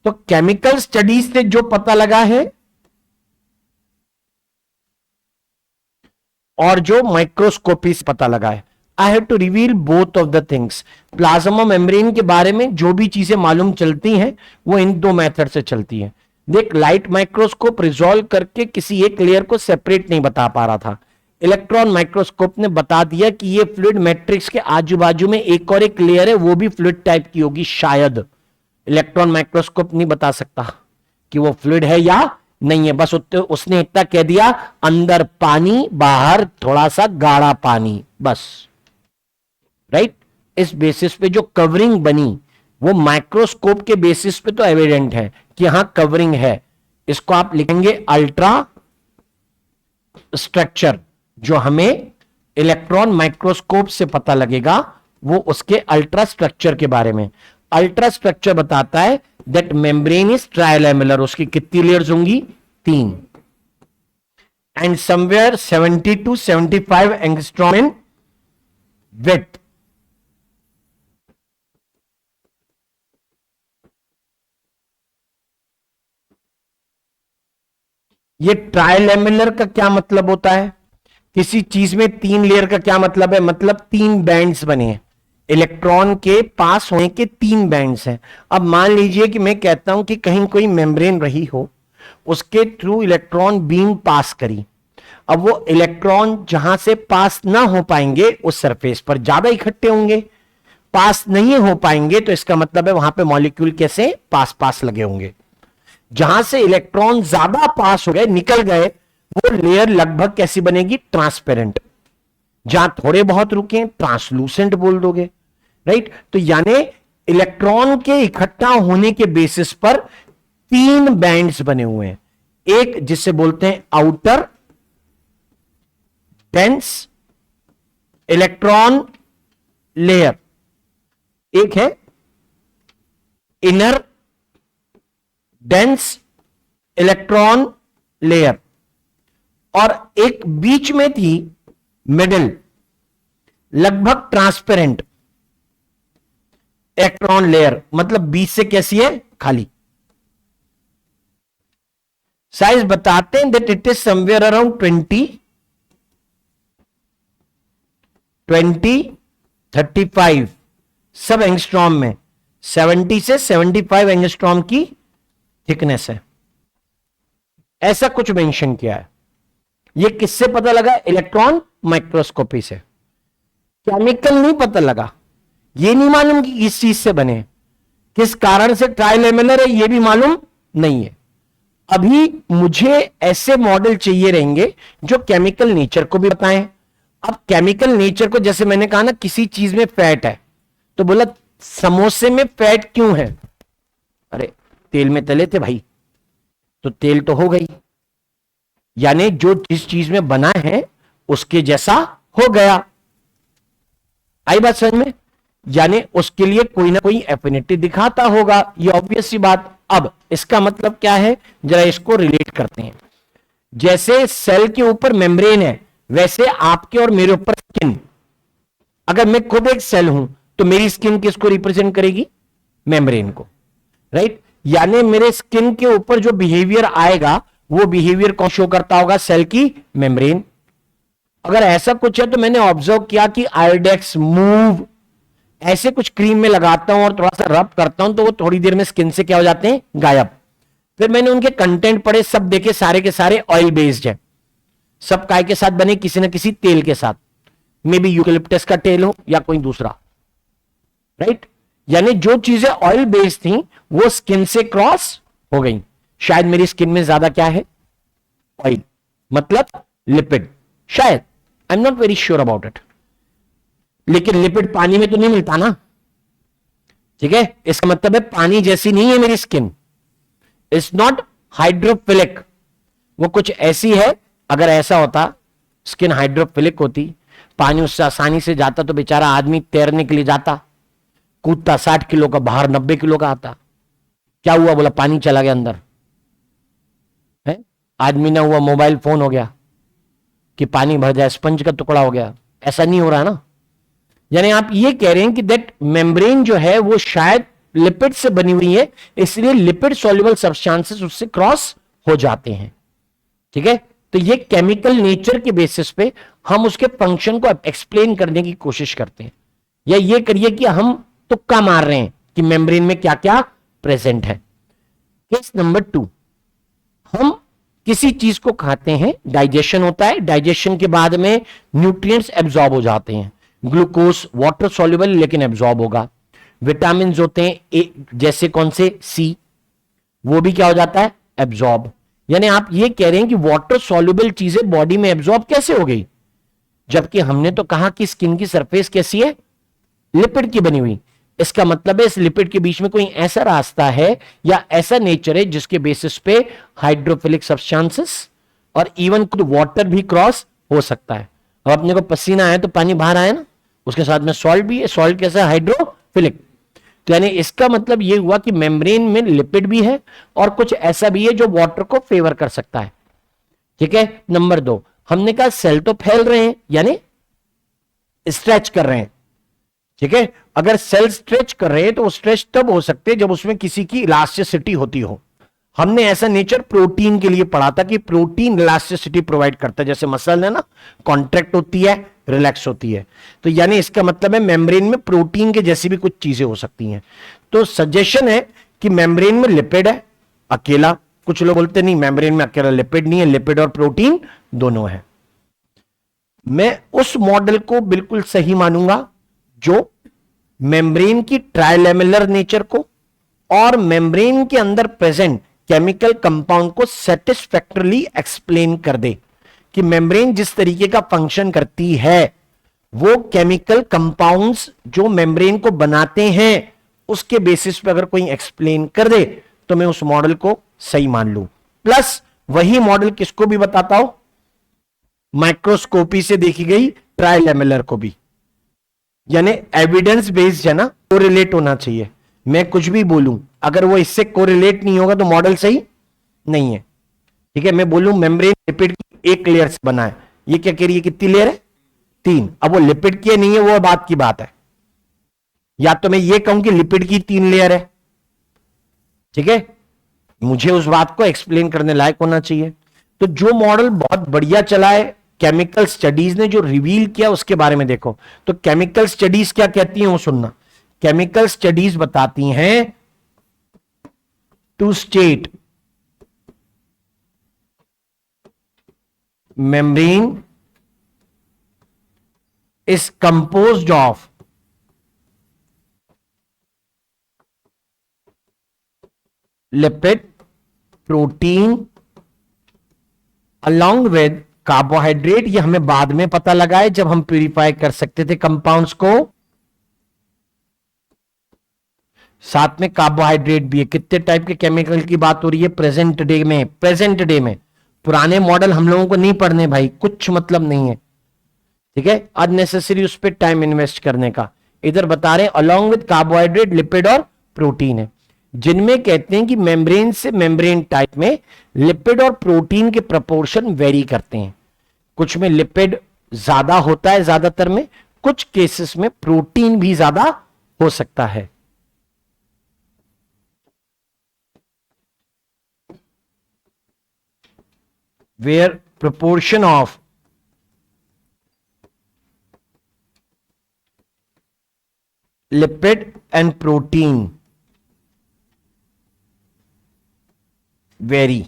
तो केमिकल स्टडीज से जो पता लगा है और जो माइक्रोस्कोपी से पता लगा है, I have to reveal both of the things. Plasma membrane के बारे में जो भी चीजें मालूम चलती हैं वो इन दो मेथड से चलती हैं। देख, लाइट माइक्रोस्कोप रिजॉल्व करके किसी एक लेयर को सेपरेट नहीं बता पा रहा था। इलेक्ट्रॉन माइक्रोस्कोप ने बता दिया कि ये फ्लूइड मैट्रिक्स के आजू बाजू में एक और एक लेयर है, वो भी फ्लूइड टाइप की होगी शायद। इलेक्ट्रॉन माइक्रोस्कोप नहीं बता सकता कि वो फ्लूइड है या नहीं है, बस उसने इतना कह दिया अंदर पानी, बाहर थोड़ा सा गाढ़ा पानी, बस। राइट? इस बेसिस पे जो कवरिंग बनी वो माइक्रोस्कोप के बेसिस पे तो एविडेंट है कि यहां कवरिंग है। इसको आप लिखेंगे अल्ट्रा स्ट्रक्चर। जो हमें इलेक्ट्रॉन माइक्रोस्कोप से पता लगेगा वो उसके अल्ट्रा स्ट्रक्चर के बारे में। अल्ट्रा स्ट्रक्चर बताता है दैट मेम्ब्रेन इज ट्राइलैमेलर। उसकी कितनी लेयर्स होंगी? 3। And somewhere 70 to 75 angstrom in width. ये ट्राइलैमेलर का क्या मतलब होता है? किसी चीज में 3 लेयर का क्या मतलब है? मतलब 3 बैंड्स बने हैं, इलेक्ट्रॉन के पास होने के 3 बैंड्स हैं। अब मान लीजिए कि मैं कहता हूं कि कहीं कोई मेम्ब्रेन रही हो, उसके थ्रू इलेक्ट्रॉन बीम पास करी। अब वो इलेक्ट्रॉन जहां से पास ना हो पाएंगे उस सरफेस पर ज्यादा इकट्ठे होंगे, पास नहीं हो पाएंगे तो इसका मतलब है वहां पे मॉलिक्यूल कैसे पास पास लगे होंगे। जहां से इलेक्ट्रॉन ज्यादा पास हो गए, निकल गए, वो लेयर लगभग कैसी बनेगी? ट्रांसपेरेंट। जहां थोड़े बहुत रुके ट्रांसलूसेंट बोल दोगे। राइट? तो यानी इलेक्ट्रॉन के इकट्ठा होने के बेसिस पर 3 बैंड्स बने हुए हैं। एक जिसे बोलते हैं आउटर डेंस इलेक्ट्रॉन लेयर, एक है इनर डेंस इलेक्ट्रॉन लेयर, और एक बीच में थी मिडिल लगभग ट्रांसपेरेंट इलेक्ट्रॉन लेयर। मतलब बीच से कैसी है? खाली। साइज बताते हैं that it is somewhere around 20-35 सब एंगस्ट्रॉम में। 70 से 75 एंगस्ट्रॉम की थिकनेस है, ऐसा कुछ मेंशन किया है। ये किससे पता लगा? इलेक्ट्रॉन माइक्रोस्कोपी से। केमिकल नहीं पता लगा, ये नहीं मालूम कि किस चीज से बने, किस कारण से ट्राइलैमेलर है ये भी मालूम नहीं है। अभी मुझे ऐसे मॉडल चाहिए रहेंगे जो केमिकल नेचर को भी बताएं। अब केमिकल नेचर को, जैसे मैंने कहा ना, किसी चीज में फैट है तो बोला समोसे में फैट क्यों है? अरे तेल में तले थे भाई, तो तेल तो हो गई, यानी जो जिस चीज में बना है उसके जैसा हो गया। आई बात समझ में? यानी उसके लिए कोई ना कोई एफिनिटी दिखाता होगा, ये ऑब्वियस सी बात। अब इसका मतलब क्या है, जरा इसको रिलेट करते हैं। जैसे सेल के ऊपर मेम्ब्रेन है, वैसे आपके और मेरे ऊपर स्किन। अगर मैं खुद एक सेल हूं तो मेरी स्किन किसको रिप्रेजेंट करेगी? मेम्ब्रेन को। राइट? यानी मेरे स्किन के ऊपर जो बिहेवियर आएगा वो बिहेवियर कौन शो करता होगा? सेल की मेम्ब्रेन। अगर ऐसा कुछ है तो मैंने ऑब्जर्व किया कि आयोडेक्स मूव, ऐसे कुछ क्रीम में लगाता हूं और थोड़ा सा रब करता हूं तो वो थोड़ी देर में स्किन से क्या हो जाते हैं? गायब। फिर मैंने उनके कंटेंट पढ़े, सब देखे, सारे के सारे ऑयल बेस्ड है। सब काय के साथ बने? किसी ना किसी तेल के साथ, मे बी यूकेलिप्टस का तेल हो या कोई दूसरा। राइट? यानी जो चीजें ऑयल बेस्ड थी वो स्किन से क्रॉस हो गई। शायद मेरी स्किन में ज्यादा क्या है? ऑयल, मतलब लिपिड, शायद। I am not very sure about it. लेकिन लिपिड पानी में तो नहीं मिलता ना, ठीक है? इसका मतलब है पानी जैसी नहीं है मेरी स्किन। इट्स नॉट हाइड्रोफिलिक, वो कुछ ऐसी है। अगर ऐसा होता, स्किन हाइड्रोफिलिक होती, पानी उससे आसानी से जाता तो बेचारा आदमी तैरने के लिए जाता, कूदता 60 किलो का, बाहर 90 किलो का आता। क्या हुआ? बोला पानी चला गया अंदर है। आदमी ना हुआ मोबाइल फोन हो गया, कि पानी भर जाए स्पंज का टुकड़ा हो गया, ऐसा नहीं हो रहा ना। यानी आप ये कह रहे हैं कि दैट मेम्ब्रेन जो है वो शायद लिपिड से बनी हुई है, इसलिए लिपिड सॉल्युबल सब्सटेंसेस उससे क्रॉस हो जाते हैं। ठीक है, तो ये केमिकल नेचर के बेसिस पे हम उसके फंक्शन को एक्सप्लेन करने की कोशिश करते हैं, या ये करिए कि हम तुक्का मार रहे हैं कि मेम्ब्रेन में क्या क्या प्रेजेंट है। केस नंबर 2, हम किसी चीज को खाते हैं, डाइजेशन होता है, डाइजेशन के बाद में न्यूट्रिएंट्स एब्जॉर्ब हो जाते हैं, ग्लूकोज वाटर सॉल्युबल लेकिन एब्जॉर्ब होगा, विटामिन होते हैं जैसे कौन से, सी, वो भी क्या हो जाता है, एब्जॉर्ब। यानी आप ये कह रहे हैं कि वाटर सॉल्युबल चीजें बॉडी में एब्जॉर्ब कैसे हो गई, जबकि हमने तो कहा कि स्किन की सरफेस कैसी है, लिपिड की बनी हुई। इसका मतलब है इस लिपिड के बीच में कोई ऐसा रास्ता है या ऐसा नेचर है जिसके बेसिस पे हाइड्रोफिलिक सब्सटेंसेस और इवन खुद वाटर भी क्रॉस हो सकता है। अब अपने को पसीना आया तो पानी बाहर आया ना, उसके साथ में सॉल्ट भी है, सॉल्ट कैसा, हाइड्रोफिलिक। तो यानी इसका मतलब यह हुआ कि मेम्ब्रेन में लिपिड भी है और कुछ ऐसा भी है जो वाटर को फेवर कर सकता है। ठीक है, नंबर 2, हमने कहा सेल तो फैल रहे हैं यानी स्ट्रेच कर रहे हैं। ठीक है, अगर सेल स्ट्रेच कर रहे हैं तो वो स्ट्रेच तब हो सकते हैं जब उसमें किसी की इलास्टिसिटी होती हो। हमने ऐसा नेचर प्रोटीन के लिए पढ़ा था कि प्रोटीन इलास्टिसिटी प्रोवाइड करता है, जैसे मसल है ना, कॉन्ट्रैक्ट होती है, रिलैक्स होती है। तो यानी इसका मतलब है मेम्ब्रेन में प्रोटीन के जैसी भी कुछ चीजें हो सकती हैं। तो सजेशन है कि मेम्ब्रेन में लिपिड है अकेला, कुछ लोग बोलते नहीं मेम्ब्रेन में अकेला लिपिड नहीं है, लिपिड और प्रोटीन दोनों है। मैं उस मॉडल को बिल्कुल सही मानूंगा जो मेम्ब्रेन की ट्राइलेमुलर नेचर को और मेम्ब्रेन के अंदर प्रेजेंट केमिकल कंपाउंड को सेटिस्फैक्टरली एक्सप्लेन कर दे कि मेम्ब्रेन जिस तरीके का फंक्शन करती है वो केमिकल कंपाउंड्स जो मेम्ब्रेन को बनाते हैं उसके बेसिस पे अगर कोई एक्सप्लेन कर दे तो मैं उस मॉडल को सही मान लूं। प्लस वही मॉडल किसको भी बताता हूं, माइक्रोस्कोपी से देखी गई ट्राइलेमुलर को भी। यानी एविडेंस बेस्ड है ना, कोरिलेट होना चाहिए। मैं कुछ भी बोलूं अगर वो इससे कोरिलेट नहीं होगा तो मॉडल सही नहीं है। ठीक है, मैं बोलूं मेम्ब्रेन लिपिड की एक लेयर से बना है, ये क्या कह रही है, कितनी लेयर है, 3। अब वो लिपिड की नहीं है, वो बात की बात है। या तो मैं ये कहूं कि लिपिड की 3 लेयर है, ठीक है, मुझे उस बात को एक्सप्लेन करने लायक होना चाहिए। तो जो मॉडल बहुत बढ़िया चला है, केमिकल स्टडीज ने जो रिवील किया उसके बारे में देखो। तो केमिकल स्टडीज क्या कहती हैं वो सुनना। केमिकल स्टडीज बताती हैं to state membrane is composed of lipid, protein along with carbohydrate. ये हमें बाद में पता लगा है जब हम प्यूरिफाई कर सकते थे कंपाउंड्स को। साथ में कार्बोहाइड्रेट भी है। कितने टाइप के केमिकल की बात हो रही है प्रेजेंट डे में, प्रेजेंट डे में। पुराने मॉडल हम लोगों को नहीं पढ़ने भाई, कुछ मतलब नहीं है। ठीक है, अननेसेसरी उस पर टाइम इन्वेस्ट करने का। इधर बता रहे अलॉन्ग विद कार्बोहाइड्रेट, लिपिड और प्रोटीन है, जिनमें कहते हैं कि मेम्ब्रेन से मेम्ब्रेन टाइप में लिपिड और प्रोटीन के प्रपोर्शन वेरी करते हैं। कुछ में लिपिड ज्यादा होता है, ज्यादातर में, कुछ केसेस में प्रोटीन भी ज्यादा हो सकता है। Where proportion of lipid and protein vary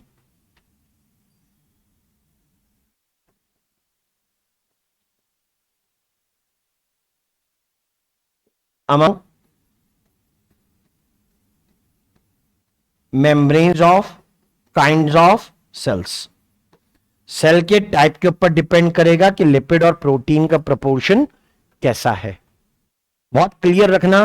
among membranes of kinds of cells। Cell के टाइप के ऊपर डिपेंड करेगा कि लिपिड और प्रोटीन का प्रोपोर्शन कैसा है। बहुत क्लियर रखना।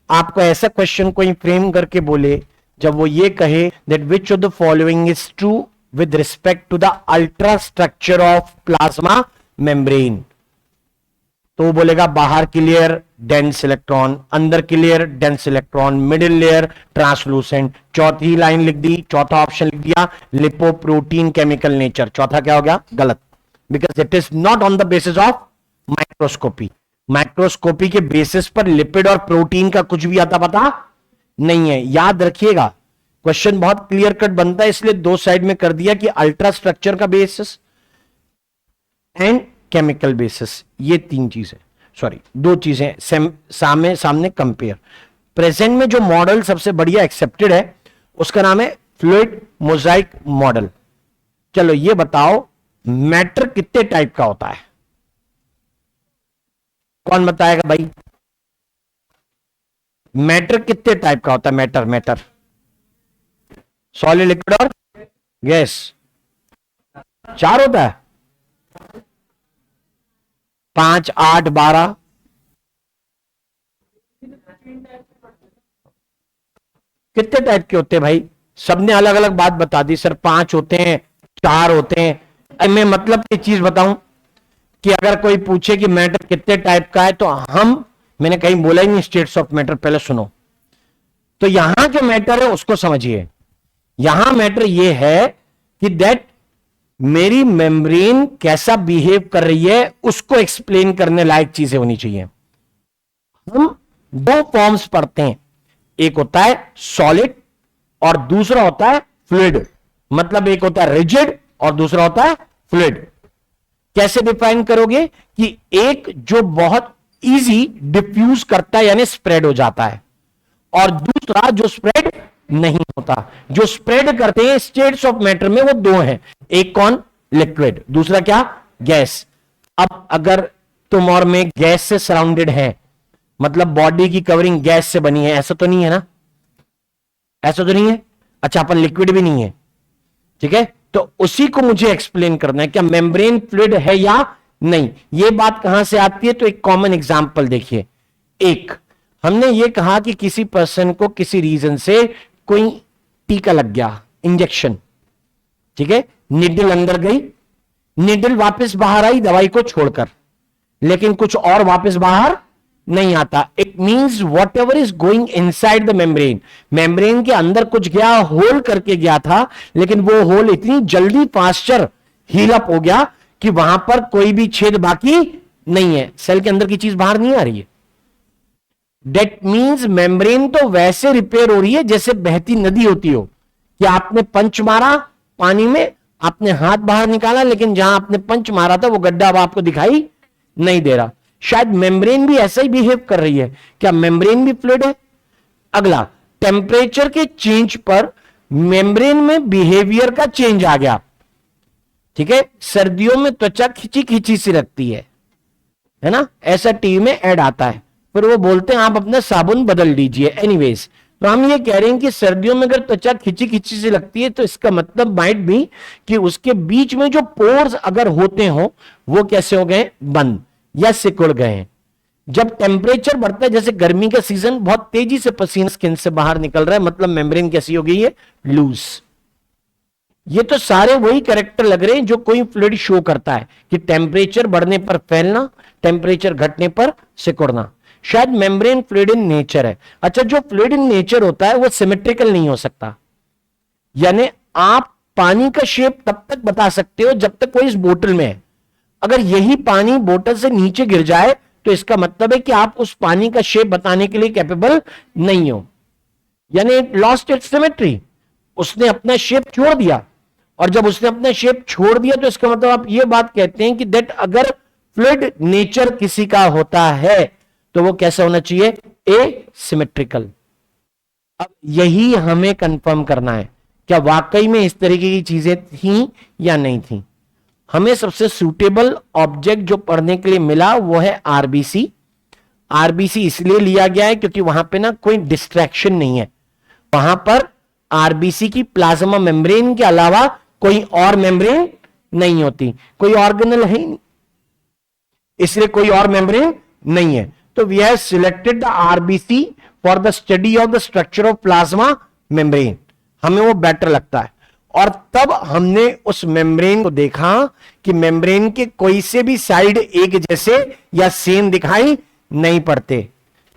आपको ऐसा क्वेश्चन कोई फ्रेम करके बोले जब वो ये कहे that which of the following is true with respect to the ultra structure of plasma membrane, तो वो बोलेगा बाहर की लेयर डेंस इलेक्ट्रॉन, अंदर की layer dense electron, middle layer translucent. चौथी लाइन लिख दी, चौथा ऑप्शन लिख दिया लिपोप्रोटीन केमिकल नेचर। चौथा क्या हो गया, गलत। Because it is not on the basis of microscopy. Microscopy के बेसिस पर लिपिड और प्रोटीन का कुछ भी आता पता नहीं है। याद रखिएगा, क्वेश्चन बहुत क्लियर कट बनता है, इसलिए दो साइड में कर दिया कि अल्ट्रा स्ट्रक्चर का बेसिस एंड केमिकल बेसिस, ये तीन चीजें, सॉरी दो चीजें सामने सामने कंपेयर। प्रेजेंट में जो मॉडल सबसे बढ़िया एक्सेप्टेड है उसका नाम है फ्लूइड मोजाइक मॉडल। चलो ये बताओ, मैटर कितने टाइप का होता है? कौन बताएगा भाई? मैटर कितने टाइप का होता है? मैटर सॉलिड, लिक्विड और गैस, चार होता है? 5, 8, 12? कितने टाइप के होते हैं भाई? सबने अलग अलग बात बता दी सर, 5 होते हैं, 4 होते हैं। मैं मतलब की चीज बताऊं कि अगर कोई पूछे कि मैटर कितने टाइप का है, तो मैंने कहीं बोला ही नहीं स्टेट्स ऑफ मैटर, पहले सुनो। तो यहां जो मैटर है उसको समझिए। यहां मैटर ये है कि दैट मेरी मेम्ब्रेन कैसा बिहेव कर रही है उसको एक्सप्लेन करने लायक चीजें होनी चाहिए। हम दो फॉर्म्स पढ़ते हैं, एक होता है सॉलिड और दूसरा होता है फ्लूइड। मतलब एक होता है रिजिड और दूसरा होता है फ्लूइड। कैसे डिफाइन करोगे? कि एक जो बहुत इजी डिफ्यूज करता है यानी स्प्रेड हो जाता है, और दूसरा जो स्प्रेड नहीं होता। जो स्प्रेड करते हैं स्टेट्स ऑफ मैटर में वो दो हैं, एक कौन? लिक्विड, दूसरा क्या? गैस। अब अगर तुम और मैं गैस से सराउंडेड है, मतलब बॉडी की कवरिंग गैस से बनी है, ऐसा तो नहीं है ना? ऐसा तो नहीं है। अच्छा, अपन लिक्विड भी नहीं है, ठीक है? तो उसी को मुझे एक्सप्लेन करना है, क्या मेम्ब्रेन फ्लूइड है या नहीं। ये बात कहां से आती है? तो एक कॉमन एग्जांपल देखिए। एक हमने ये कहा कि किसी पर्सन को किसी रीजन से कोई टीका लग गया, इंजेक्शन, ठीक है? निडल अंदर गई, निडल वापस बाहर आई दवाई को छोड़कर, लेकिन कुछ और वापस बाहर नहीं आता। It means what ever is going inside the membrane, membrane के अंदर कुछ गया, होल करके गया था, लेकिन वो होल इतनी जल्दी फास्टर हील अप हो गया कि वहां पर कोई भी छेद बाकी नहीं है, सेल के अंदर की चीज बाहर नहीं आ रही है। डेट मीन्स मेम्ब्रेन तो वैसे रिपेयर हो रही है जैसे बहती नदी होती हो, कि आपने पंच मारा पानी में, आपने हाथ बाहर निकाला, लेकिन जहां आपने पंच मारा था वो गड्ढा अब आपको दिखाई नहीं दे रहा। शायद मेम्ब्रेन भी ऐसा ही बिहेव कर रही है। क्या मेम्ब्रेन भी फ्लूइड है? अगला, टेम्परेचर के चेंज पर मेम्ब्रेन में बिहेवियर का चेंज आ गया, ठीक है? सर्दियों में त्वचा खिंची खिंची सी लगती है ना? ऐसा टीवी में ऐड आता है, फिर वो बोलते हैं आप अपना साबुन बदल दीजिए। एनीवेज, तो हम ये कह रहे हैं कि सर्दियों में अगर त्वचा खिंची खिंची सी लगती है तो इसका मतलब माइट भी कि उसके बीच में जो पोर्स अगर होते हो वो कैसे हो गए? बंद या सिकुड़ गए हैं। जब टेम्परेचर बढ़ता है, जैसे गर्मी का सीजन, बहुत तेजी से पसीना स्किन से बाहर निकल रहा है, मतलब मेम्ब्रेन कैसी हो गई है? लूज। ये तो सारे वही कैरेक्टर लग रहे हैं जो कोई फ्लूइड शो करता है, कि टेम्परेचर बढ़ने पर फैलना, टेम्परेचर घटने पर सिकुड़ना। शायद मेम्ब्रेन फ्लूइड इन नेचर है। अच्छा, जो फ्लूइड इन नेचर होता है वो सिमेट्रिकल नहीं हो सकता, यानी आप पानी का शेप तब तक बता सकते हो जब तक कोई इस बोतल में है। अगर यही पानी बोतल से नीचे गिर जाए तो इसका मतलब है कि आप उस पानी का शेप बताने के लिए कैपेबल नहीं हो, यानी लॉस्ट इट्स सिमेट्री, उसने अपना शेप छोड़ दिया। और जब उसने अपना शेप छोड़ दिया तो इसका मतलब आप ये बात कहते हैं कि दैट अगर फ्लूइड नेचर किसी का होता है तो वो कैसा होना चाहिए? ए सिमेट्रिकल। अब यही हमें कंफर्म करना है, क्या वाकई में इस तरीके की चीजें थी या नहीं थी। हमें सबसे सूटेबल ऑब्जेक्ट जो पढ़ने के लिए मिला वो है आरबीसी। आरबीसी इसलिए लिया गया है क्योंकि वहां पे ना कोई डिस्ट्रैक्शन नहीं है, वहां पर आरबीसी की प्लाज्मा मेम्ब्रेन के अलावा कोई और मेम्ब्रेन नहीं होती, कोई ऑर्गेनल है ही नहीं, इसलिए कोई और मेम्ब्रेन नहीं है। तो we have selected the RBC for the study of the structure of plasma membrane, हमें वो बेटर लगता है। और तब हमने उस मेम्ब्रेन को देखा कि मेम्ब्रेन के कोई से भी साइड एक जैसे या सेम दिखाई नहीं पड़ते,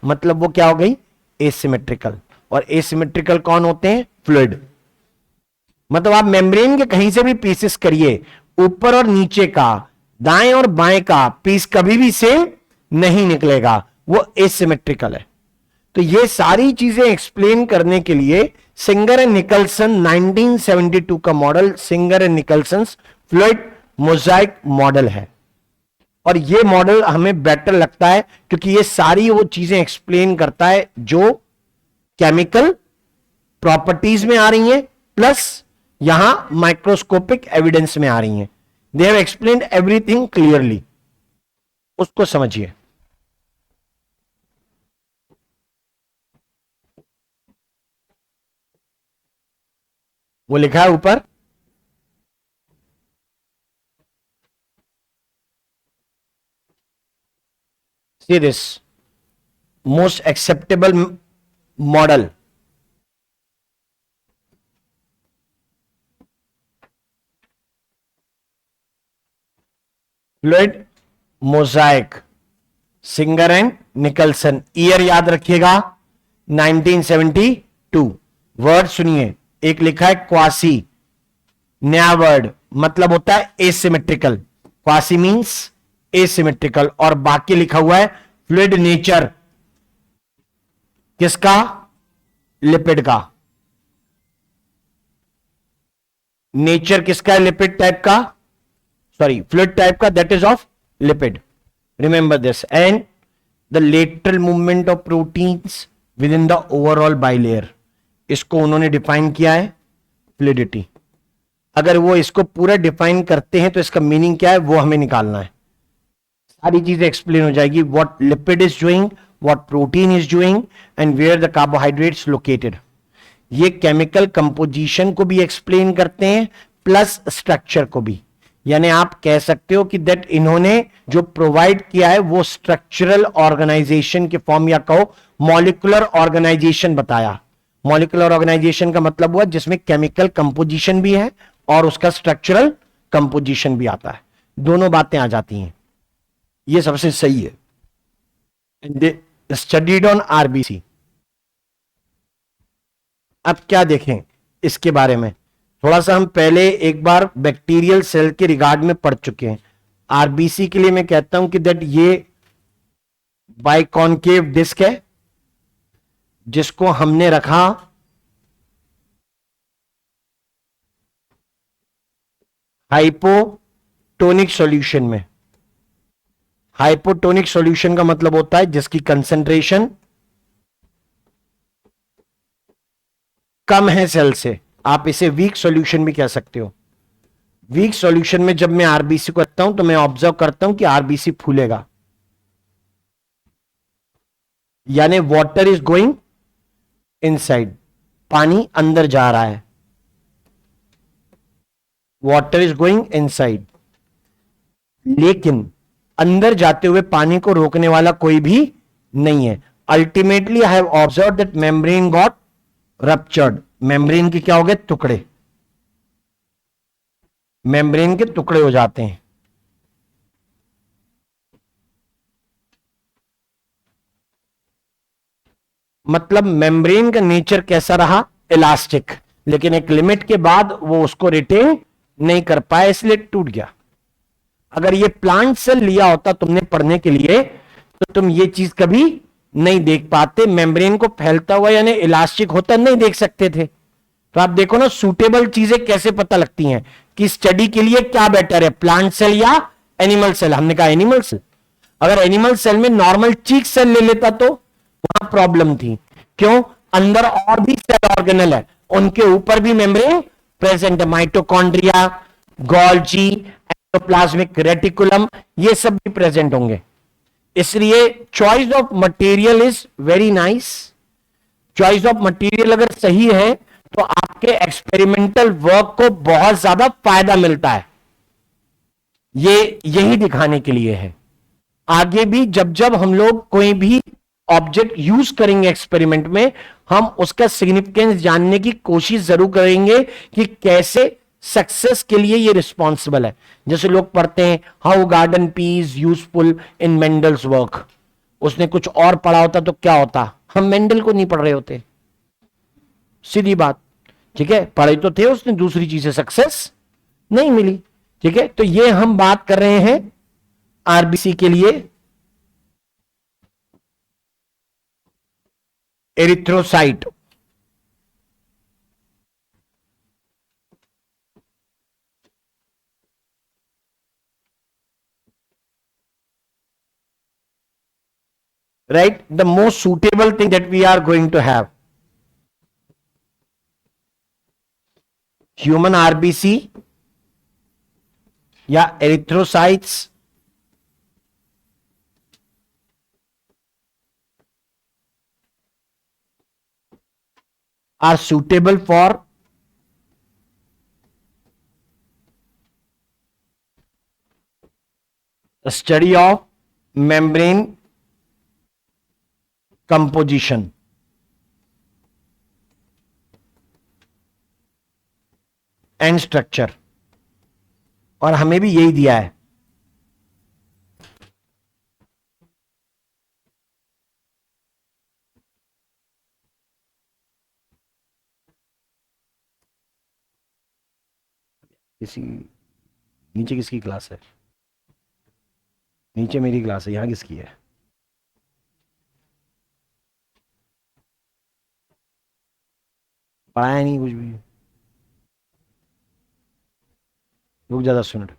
मतलब वो क्या हो गई? एसिमेट्रिकल। और एसिमेट्रिकल कौन होते हैं? फ्लूइड। मतलब आप मेम्ब्रेन के कहीं से भी पीसेस करिए, ऊपर और नीचे का, दाएं और बाएं का पीस कभी भी सेम नहीं निकलेगा, वो एसिमेट्रिकल है। तो ये सारी चीजें एक्सप्लेन करने के लिए सिंगर एंड निकलसन 1972 का model singer and Nicolson fluid Mosaic model है। और ये मॉडल हमें बेटर लगता है क्योंकि ये सारी वो चीजें एक्सप्लेन करता है जो केमिकल प्रॉपर्टीज में आ रही हैं, प्लस यहां माइक्रोस्कोपिक एविडेंस में आ रही हैं। They have explained everything clearly, उसको समझिए। वो लिखा है ऊपर, see this most acceptable model, fluid Mosaic singer and Nicolson. Year याद रखिएगा 1972। वर्ड सुनिए, एक लिखा है क्वासी, नया वर्ड मतलब होता है एसिमेट्रिकल, क्वासी मींस एसिमेट्रिकल, और बाकी लिखा हुआ है फ्लूइड नेचर, किसका? लिपिड का। नेचर किसका है? लिपिड टाइप का, सॉरी फ्लूइड टाइप का, that is of lipid, remember this. And the lateral movement of proteins with in the overall bilayer, इसको उन्होंने डिफाइन किया है फ्लूइडिटी। अगर वो इसको पूरा डिफाइन करते हैं तो इसका मीनिंग क्या है वो हमें निकालना है। सारी चीजें एक्सप्लेन हो जाएगी, what lipid is doing, what protein is doing and where the carbohydrates located. ये केमिकल कंपोजिशन को भी एक्सप्लेन करते हैं प्लस स्ट्रक्चर को भी। यानी आप कह सकते हो कि दैट इन्होंने जो प्रोवाइड किया है वो स्ट्रक्चरल ऑर्गेनाइजेशन के फॉर्म, या कहो मॉलिक्यूलर ऑर्गेनाइजेशन बताया। मॉलिक्यूलर ऑर्गेनाइजेशन का मतलब हुआ जिसमें केमिकल कंपोजिशन भी है और उसका स्ट्रक्चरल कंपोजिशन भी आता है, दोनों बातें आ जाती हैं। ये सबसे सही है। Studied on RBC. अब क्या देखें इसके बारे में, थोड़ा सा हम पहले एक बार बैक्टीरियल सेल के रिगार्ड में पढ़ चुके हैं। आरबीसी के लिए मैं कहता हूं कि दैट ये बाइकॉनकेव डिस्क है जिसको हमने रखा हाइपोटोनिक सॉल्यूशन में। हाइपोटोनिक सॉल्यूशन का मतलब होता है जिसकी कंसंट्रेशन कम है सेल से। आप इसे वीक सॉल्यूशन भी कह सकते हो। वीक सॉल्यूशन में जब मैं आरबीसी को रखता हूं तो मैं ऑब्जर्व करता हूं कि आरबीसी फूलेगा, यानी वाटर इज गोइंग इनसाइड, पानी अंदर जा रहा है, वाटर इज गोइंग इनसाइड। लेकिन अंदर जाते हुए पानी को रोकने वाला कोई भी नहीं है। Ultimately I have observe that membrane got ruptured. Membrane के क्या हो गए? टुकड़े, मेम्ब्रेन के टुकड़े हो जाते हैं। मतलब मेम्ब्रेन का नेचर कैसा रहा? इलास्टिक, लेकिन एक लिमिट के बाद वो उसको रिटेन नहीं कर पाया, इसलिए टूट गया। अगर ये प्लांट सेल लिया होता तुमने पढ़ने के लिए तो तुम ये चीज कभी नहीं देख पाते, मेम्ब्रेन को फैलता हुआ यानी इलास्टिक होता नहीं देख सकते थे। तो आप देखो ना सूटेबल चीजें कैसे पता लगती हैं कि स्टडी के लिए क्या बेटर है, प्लांट सेल या एनिमल सेल। हमने कहा एनिमल सेल। अगर एनिमल सेल में नॉर्मल चीक सेल ले लेता तो वहां प्रॉब्लम थी। क्यों? अंदर और भी सेल ऑर्गेनल है, उनके ऊपर भी मेम्ब्रेन प्रेजेंट है, माइटोकॉन्ड्रिया, गोल्जी, एंडोप्लाज्मिक रेटिकुलम, ये सब भी प्रेजेंट होंगे। इसलिए choice of material is very nice. Choice of material अगर सही है तो आपके एक्सपेरिमेंटल वर्क को बहुत ज्यादा फायदा मिलता है। ये यही दिखाने के लिए है। आगे भी जब जब हम लोग कोई भी ऑब्जेक्ट यूज करेंगे एक्सपेरिमेंट में, हम उसका सिग्निफिकेंस जानने की कोशिश जरूर करेंगे कि कैसे सक्सेस के लिए ये रिस्पॉन्सिबल है। जैसे लोग पढ़ते हैं how garden pea is useful in Mendel's work, उसने कुछ और पढ़ा होता तो क्या होता, हम मेंडल को नहीं पढ़ रहे होते, सीधी बात। ठीक है, पढ़े तो थे उसने दूसरी चीजें, सक्सेस नहीं मिली। ठीक है, तो ये हम बात कर रहे हैं आरबीसी के लिए erythrocyte, right? The most suitable thing that we are going to have, human RBC या erythrocytes are suitable for the study of membrane composition and structure, और हमें भी यही दिया है। किसी नीचे किसकी क्लास है? नीचे मेरी क्लास है, यहां किसकी है? पढ़ाया नहीं कुछ भी। रुक जा 10 मिनट।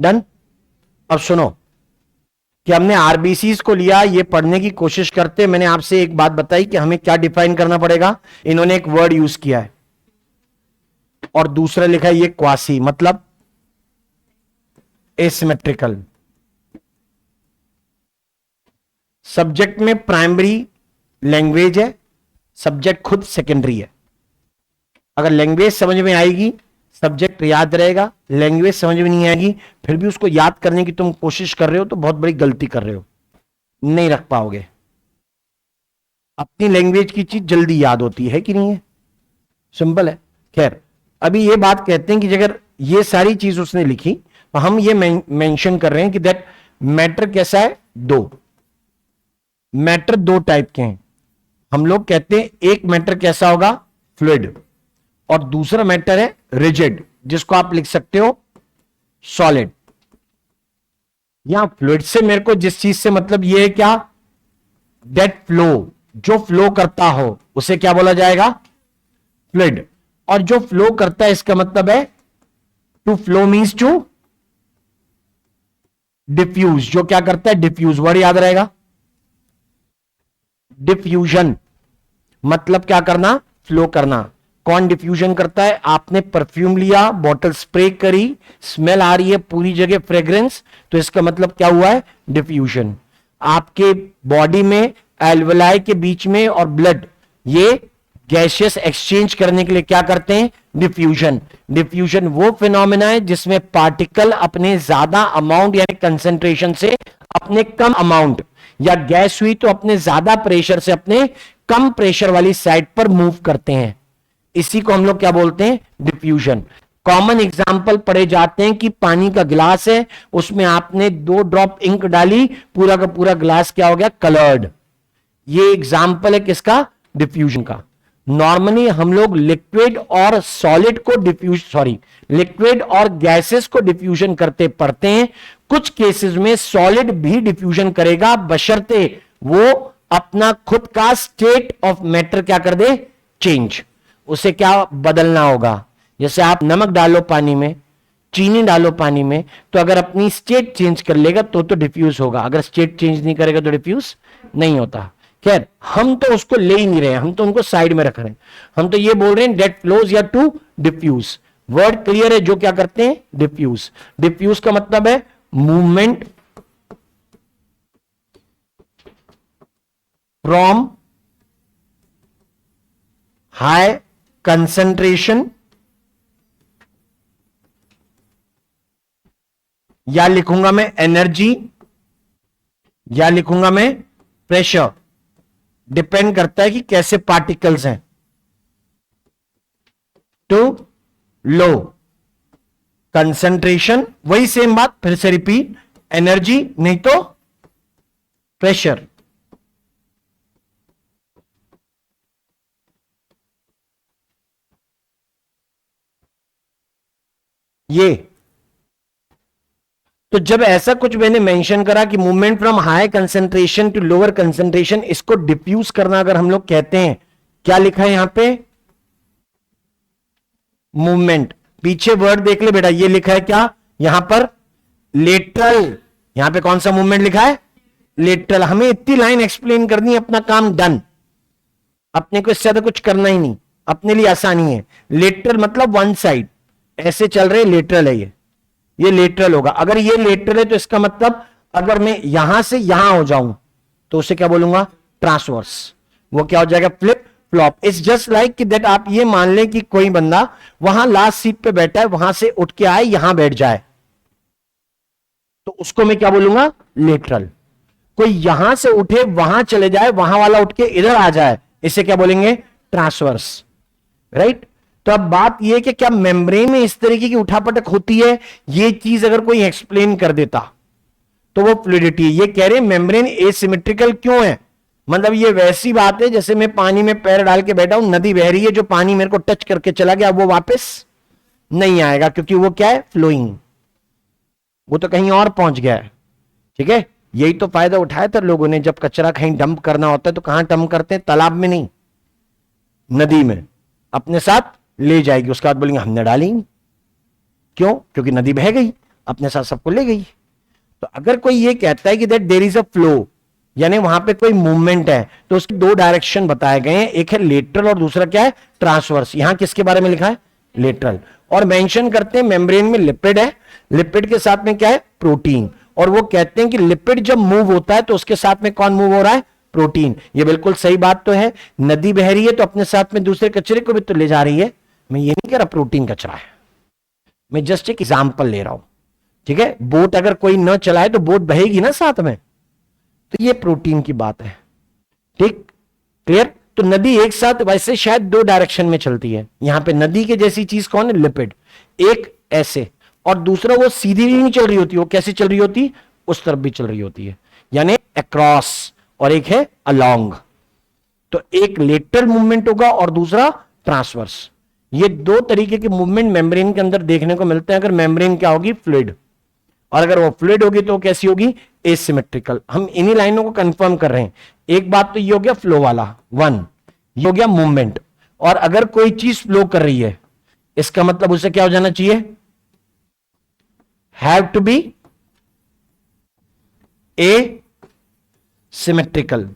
डन। अब सुनो कि हमने आरबीसीज को लिया, ये पढ़ने की कोशिश करते मैंने आपसे एक बात बताई कि हमें क्या डिफाइन करना पड़ेगा। इन्होंने एक वर्ड यूज किया है और दूसरा लिखा है ये क्वासी, मतलब एसिमेट्रिकल। सब्जेक्ट में प्राइमरी लैंग्वेज है, सब्जेक्ट खुद सेकेंडरी है। अगर लैंग्वेज समझ में आएगी सब्जेक्ट याद रहेगा, लैंग्वेज समझ में नहीं आएगी फिर भी उसको याद करने की तुम कोशिश कर रहे हो तो बहुत बड़ी गलती कर रहे हो, नहीं रख पाओगे। अपनी लैंग्वेज की चीज जल्दी याद होती है कि नहीं है, सिंपल है। खैर अभी ये बात कहते हैं कि अगर ये सारी चीज उसने लिखी तो हम ये मेंशन कर रहे हैं कि दैट मैटर कैसा है, दो मैटर दो टाइप के हैं। हम लोग कहते हैं एक मैटर कैसा होगा, फ्लूइड, और दूसरा मैटर है रिजिड, जिसको आप लिख सकते हो सॉलिड। यहां फ्लूइड से मेरे को जिस चीज से मतलब ये है क्या, दैट फ्लो, जो फ्लो करता हो उसे क्या बोला जाएगा, फ्लूइड। और जो फ्लो करता है इसका मतलब है to flow means to diffuse, जो क्या करता है डिफ्यूज, वर्ड याद रहेगा। डिफ्यूजन मतलब क्या करना, फ्लो करना। कौन डिफ्यूजन करता है, आपने परफ्यूम लिया, बॉटल स्प्रे करी, स्मेल आ रही है पूरी जगह फ्रेग्रेंस, तो इसका मतलब क्या हुआ है, डिफ्यूजन। आपके बॉडी में एल्वेलाई के बीच में और ब्लड, ये गैसियस एक्सचेंज करने के लिए क्या करते हैं, डिफ्यूजन। डिफ्यूजन वो फिनोमेना है जिसमें पार्टिकल अपने ज्यादा अमाउंट यानी कंसेंट्रेशन से अपने कम अमाउंट, या गैस हुई तो अपने ज्यादा प्रेशर से अपने कम प्रेशर वाली साइड पर मूव करते हैं। इसी को हम लोग क्या बोलते हैं, डिफ्यूजन। कॉमन एग्जाम्पल पढ़े जाते हैं कि पानी का गिलास है, उसमें आपने 2 ड्रॉप इंक डाली, पूरा का पूरा गिलास क्या हो गया, कलर्ड। ये एग्जाम्पल है किसका, डिफ्यूजन का। नॉर्मली हम लोग लिक्विड और सॉलिड को लिक्विड और गैसेस को डिफ्यूजन करते पढ़ते हैं। कुछ केसेस में सॉलिड भी डिफ्यूजन करेगा, बशर्ते वो अपना खुद का स्टेट ऑफ मैटर क्या कर दे, चेंज। उसे क्या बदलना होगा, जैसे आप नमक डालो पानी में, चीनी डालो पानी में, तो अगर अपनी स्टेट चेंज कर लेगा तो डिफ्यूज होगा, अगर स्टेट चेंज नहीं करेगा तो डिफ्यूज नहीं होता। खैर हम तो उसको ले ही नहीं रहे, हम तो उनको साइड में रख रहे हैं। हम तो ये बोल रहे हैं डेट फ्लोज या टू डिफ्यूज। वर्ड क्लियर है, जो क्या करते हैं, डिफ्यूज। डिफ्यूज का मतलब है मूवमेंट फ्रॉम हाई कंसंट्रेशन, या लिखूंगा मैं एनर्जी, या लिखूंगा मैं प्रेशर, डिपेंड करता है कि कैसे पार्टिकल्स हैं। टू लो कंसंट्रेशन, वही सेम बात फिर से रिपीट, एनर्जी नहीं तो प्रेशर। ये तो जब ऐसा कुछ मैंने मेंशन करा कि movement from high concentration to lower concentration, इसको डिफ्यूज करना अगर हम लोग कहते हैं, क्या लिखा है यहां पे? मूवमेंट। पीछे वर्ड देख ले बेटा, ये लिखा है क्या यहां पर? लेटरल। यहां पे कौन सा मूवमेंट लिखा है? लेटरल। हमें इतनी लाइन एक्सप्लेन करनी है, अपना काम डन। अपने को इससे ज्यादा कुछ करना ही नहीं, अपने लिए आसानी है। लेटरल मतलब वन साइड, ऐसे चल रहे, लेटरल है ये लेटरल होगा। अगर ये लेटरल है तो इसका मतलब अगर मैं यहां से यहां हो जाऊं तो उसे क्या बोलूंगा? ट्रांसवर्स। वो क्या हो जाएगा? Flip flop. It's just like कि दैट आप ये मान लें कि कोई बंदा वहां लास्ट सीट पे बैठा है, वहां से उठ के आए यहां बैठ जाए, तो उसको मैं क्या बोलूंगा? लेटरल। कोई यहां से उठे वहां चले जाए, वहां वाला उठ के इधर आ जाए, इसे क्या बोलेंगे? ट्रांसवर्स। राइट। तो अब बात यह कि क्या मेम्ब्रेन में इस तरीके की उठापटक होती है? ये चीज अगर कोई एक्सप्लेन कर देता तो वो फ्लूइडिटी। ये कह रहे मेम्ब्रेन एसिमेट्रिकल क्यों है? मतलब ये वैसी बात है जैसे मैं पानी में पैर डाल के बैठा हूं, नदी बह रही है, जो पानी मेरे को टच करके चला गया वो वापस नहीं आएगा, क्योंकि वो क्या है? फ्लोइंग। वो तो कहीं और पहुंच गया है। ठीक है। यही तो फायदा उठाया था लोगों ने। जब कचरा कहीं डंप करना होता है तो कहां डंप करते हैं? तालाब में नहीं, नदी में। अपने साथ ले जाएगी, उसके बाद बोलेंगे हमने डाली। क्यों? क्योंकि नदी बह गई, अपने साथ सबको ले गई। तो अगर कोई ये कहता है कि that there is a flow, यानी वहां पे कोई मूवमेंट है, तो उसके दो डायरेक्शन बताए गए हैं, एक है लेटरल और दूसरा क्या है? ट्रांसवर्स। यहां किसके बारे में लिखा है? लेटरल। और मेंशन करते हैं मेम्ब्रेन में लिपिड है, लिपिड के साथ में क्या है? प्रोटीन। और वो कहते हैं कि लिपिड जब मूव होता है तो उसके साथ में कौन मूव हो रहा है? प्रोटीन। ये बिल्कुल सही बात तो है। नदी बह रही है तो अपने साथ में दूसरे कचरे को भी तो ले जा रही है। मैं ये नहीं कह रहा प्रोटीन कचरा है, मैं जस्ट एक एग्जांपल ले रहा हूं। ठीक है। बोट अगर कोई न चलाए तो बोट बहेगी ना साथ में, तो ये प्रोटीन की बात है। ठीक, क्लियर? तो नदी एक साथ वैसे शायद दो डायरेक्शन में चलती है। यहां पे नदी के जैसी चीज कौन है? लिपिड। एक ऐसे और दूसरा वो सीधी नहीं चल रही होती, वो कैसे चल रही होती? उस तरफ भी चल रही होती है, यानी अक्रॉस, और एक है अलोंग। तो एक लेटरल मूवमेंट होगा और दूसरा ट्रांसवर्स। ये दो तरीके के मूवमेंट मेम्ब्रेन के अंदर देखने को मिलते हैं। अगर मेम्ब्रेन क्या होगी? फ्लूइड। और अगर वो फ्लूइड होगी तो कैसी होगी? एसिमेट्रिकल। हम इन्हीं लाइनों को कंफर्म कर रहे हैं। एक बात तो ये हो गया फ्लो वाला, वन, ये हो गया मूवमेंट। और अगर कोई चीज फ्लो कर रही है, इसका मतलब उसे क्या हो जाना चाहिए? Have to be a symmetrical.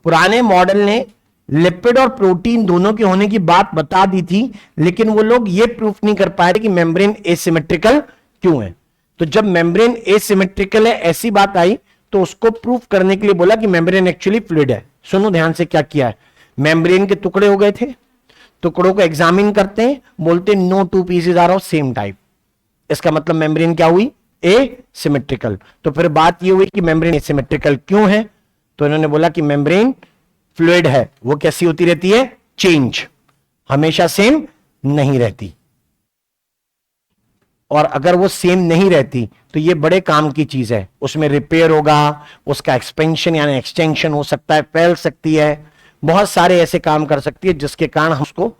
पुराने मॉडल ने लिपिड और प्रोटीन दोनों के होने की बात बता दी थी, लेकिन वो लोग ये प्रूफ नहीं कर पाए कि मेम्ब्रेन एसिमेट्रिकल क्यों है। तो जब मेम्ब्रेन एसिमेट्रिकल है ऐसी बात आई, तो उसको प्रूफ करने के लिए बोला कि मेम्ब्रेन एक्चुअली फ्लूइड है। सुनो ध्यान से क्या किया है। मेम्ब्रेन के टुकड़े हो गए थे, टुकड़ों को एग्जामिन करते हैं, बोलते हैं no two pieces are of same type. इसका मतलब मेम्ब्रेन क्या हुई? एसिमेट्रिकल। तो फिर बात ये हुई कि मेम्ब्रेन एसिमेट्रिकल क्यों है? तो इन्होंने बोला कि मेम्ब्रेन फ्लूइड है, वो कैसी होती रहती है? चेंज, हमेशा सेम नहीं रहती। और अगर वो सेम नहीं रहती तो ये बड़े काम की चीज है। उसमें रिपेयर होगा, उसका एक्सपेंशन यानी एक्सटेंशन हो सकता है, फैल सकती है, बहुत सारे ऐसे काम कर सकती है जिसके कारण हम उसको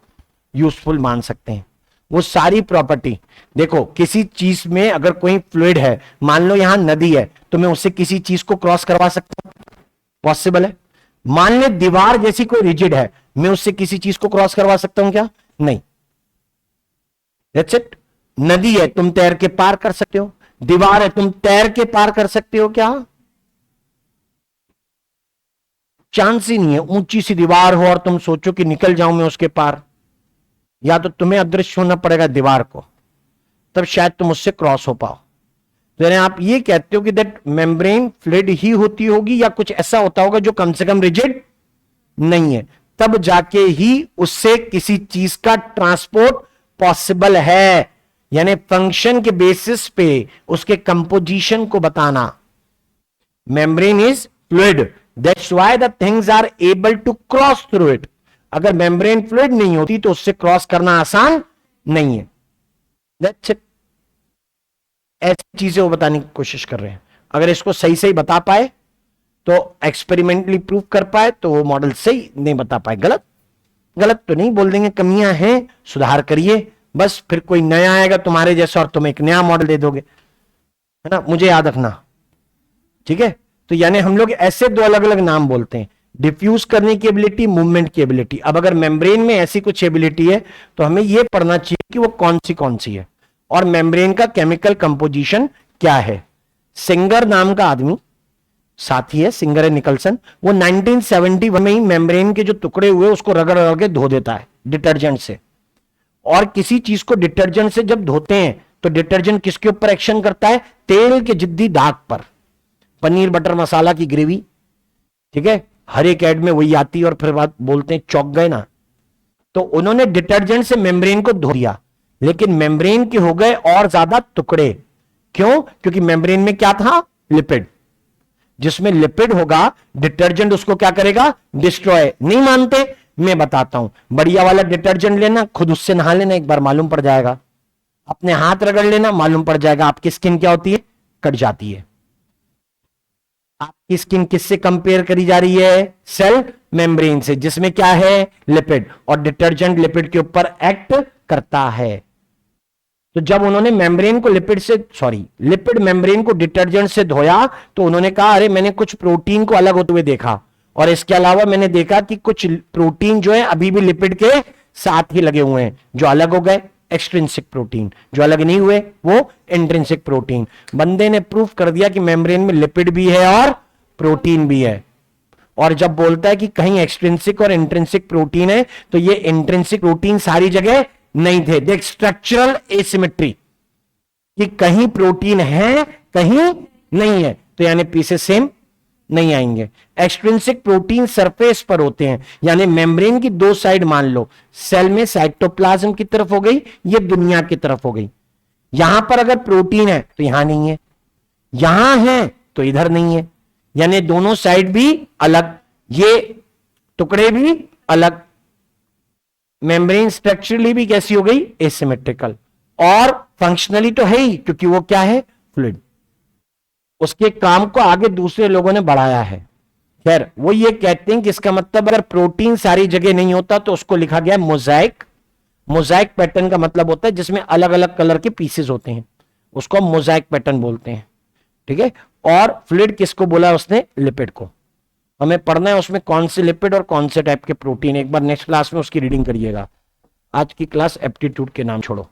यूजफुल मान सकते हैं। वो सारी प्रॉपर्टी देखो, किसी चीज में अगर कोई फ्लूइड है, मान लो यहां नदी है, तो मैं उससे किसी चीज को क्रॉस करवा सकता हूं? पॉसिबल है। मान ले दीवार जैसी कोई रिजिड है, मैं उससे किसी चीज को क्रॉस करवा सकता हूं क्या? नहीं। That's it. नदी है, तुम तैर के पार कर सकते हो। दीवार है, तुम तैर के पार कर सकते हो क्या? चांस ही नहीं है। ऊंची सी दीवार हो और तुम सोचो कि निकल जाऊं मैं उसके पार, या तो तुम्हें अदृश्य होना पड़ेगा दीवार को, तब शायद तुम उससे क्रॉस हो पाओ। तो यानी आप ये कहते हो कि दैट मेम्ब्रेन फ्लूइड ही होती होगी, या कुछ ऐसा होता होगा जो कम से कम रिजिड नहीं है, तब जाके ही उससे किसी चीज का ट्रांसपोर्ट पॉसिबल है। यानी फंक्शन के बेसिस पे उसके कंपोजिशन को बताना। Membrane is fluid, that's why the things are able to cross through it. अगर मेम्ब्रेन फ्लूइड नहीं होती तो उससे क्रॉस करना आसान नहीं है। That's it. ऐसी चीजें वो बताने की कोशिश कर रहे हैं। अगर इसको सही सही बता पाए तो एक्सपेरिमेंटली प्रूव कर पाए तो वो मॉडल सही, नहीं बता पाए गलत। गलत तो नहीं बोल देंगे, कमियां हैं सुधार करिए, बस फिर कोई नया आएगा तुम्हारे जैसा और तुम एक नया मॉडल दे दोगे, है ना, मुझे याद रखना, ठीक है। तो यानी हम लोग ऐसे दो अलग अलग नाम बोलते हैं, डिफ्यूज करने की एबिलिटी, मूवमेंट की एबिलिटी। अब अगर मेम्ब्रेन में ऐसी कुछ एबिलिटी है तो हमें यह पढ़ना चाहिए कि वो कौन सी है और मेम्ब्रेन का केमिकल कंपोजिशन क्या है। सिंगर नाम का आदमी साथी है, सिंगर है निकलसन, वो 1971 में ही मेम्ब्रेन के जो टुकड़े हुए उसको रगड़ रगड़ के धो देता है डिटर्जेंट से। और किसी चीज को डिटर्जेंट से जब धोते हैं तो डिटर्जेंट किसके ऊपर एक्शन करता है? तेल के जिद्दी दाग पर। पनीर बटर मसाला की ग्रेवी, ठीक है, हर एक ऐड में वही आती है और फिर बात बोलते हैं चौंक गए ना। तो उन्होंने डिटर्जेंट से मेम्ब्रेन को धो दिया, लेकिन मेम्ब्रेन के हो गए और ज्यादा टुकड़े। क्यों? क्योंकि मेम्ब्रेन में क्या था? लिपिड। जिसमें लिपिड होगा डिटर्जेंट उसको क्या करेगा? डिस्ट्रॉय। नहीं मानते? मैं बताता हूं, बढ़िया वाला डिटर्जेंट लेना, खुद उससे नहा लेना, एक बार मालूम पड़ जाएगा। अपने हाथ रगड़ लेना, मालूम पड़ जाएगा आपकी स्किन क्या होती है? कट जाती है। आपकी स्किन किससे कंपेयर करी जा रही है? सेल मेम्ब्रेन से, जिसमें क्या है? लिपिड। और डिटर्जेंट लिपिड के ऊपर एक्ट करता है। तो जब उन्होंने मेम्ब्रेन को लिपिड मेम्ब्रेन को डिटर्जेंट से धोया तो उन्होंने कहा अरे मैंने कुछ प्रोटीन को अलग होते हुए देखा, और इसके अलावा मैंने देखा कि कुछ प्रोटीन जो है अभी भी लिपिड के साथ ही लगे हुए हैं, जो अलग हो गए एक्सट्रिंसिक प्रोटीन, जो अलग नहीं हुए वो इंट्रिंसिक प्रोटीन। बंदे ने प्रूफ कर दिया कि मेम्ब्रेन में लिपिड भी है और प्रोटीन भी है। और जब बोलता है कि कहीं एक्सट्रिंसिक और इंट्रिंसिक प्रोटीन है तो ये इंट्रिंसिक प्रोटीन सारी जगह नहीं थे। देख, स्ट्रक्चरल एसिमेट्री, कि कहीं प्रोटीन है कहीं नहीं है, तो यानी पीसेस सेम नहीं आएंगे। एक्सट्रिंसिक प्रोटीन सरफेस पर होते हैं, यानी मेम्ब्रेन की दो साइड मान लो, सेल में साइटोप्लाज्म की तरफ हो गई, ये दुनिया की तरफ हो गई। यहां पर अगर प्रोटीन है तो यहां नहीं है, यहां है तो इधर नहीं है, यानी दोनों साइड भी अलग, ये टुकड़े भी अलग। मेम्ब्रेन स्ट्रक्चरली भी कैसी हो गई? एसिमेट्रिकल। और फंक्शनली तो है ही, क्योंकि वो क्या है? फ्लूइड। उसके काम को आगे दूसरे लोगों ने बढ़ाया है। खैर, वो ये कहते हैं कि इसका मतलब अगर प्रोटीन सारी जगह नहीं होता तो उसको लिखा गया मोजाइक। मोजाइक पैटर्न का मतलब होता है जिसमें अलग अलग कलर के पीसेस होते हैं, उसको मोजाइक पैटर्न बोलते हैं, ठीक है। और फ्लूइड किसको बोला उसने? लिपिड को। हमें पढ़ना है उसमें कौन से लिपिड और कौन से टाइप के प्रोटीन, एक बार नेक्स्ट क्लास में उसकी रीडिंग करिएगा। आज की क्लास एप्टीट्यूड के नाम छोड़ो।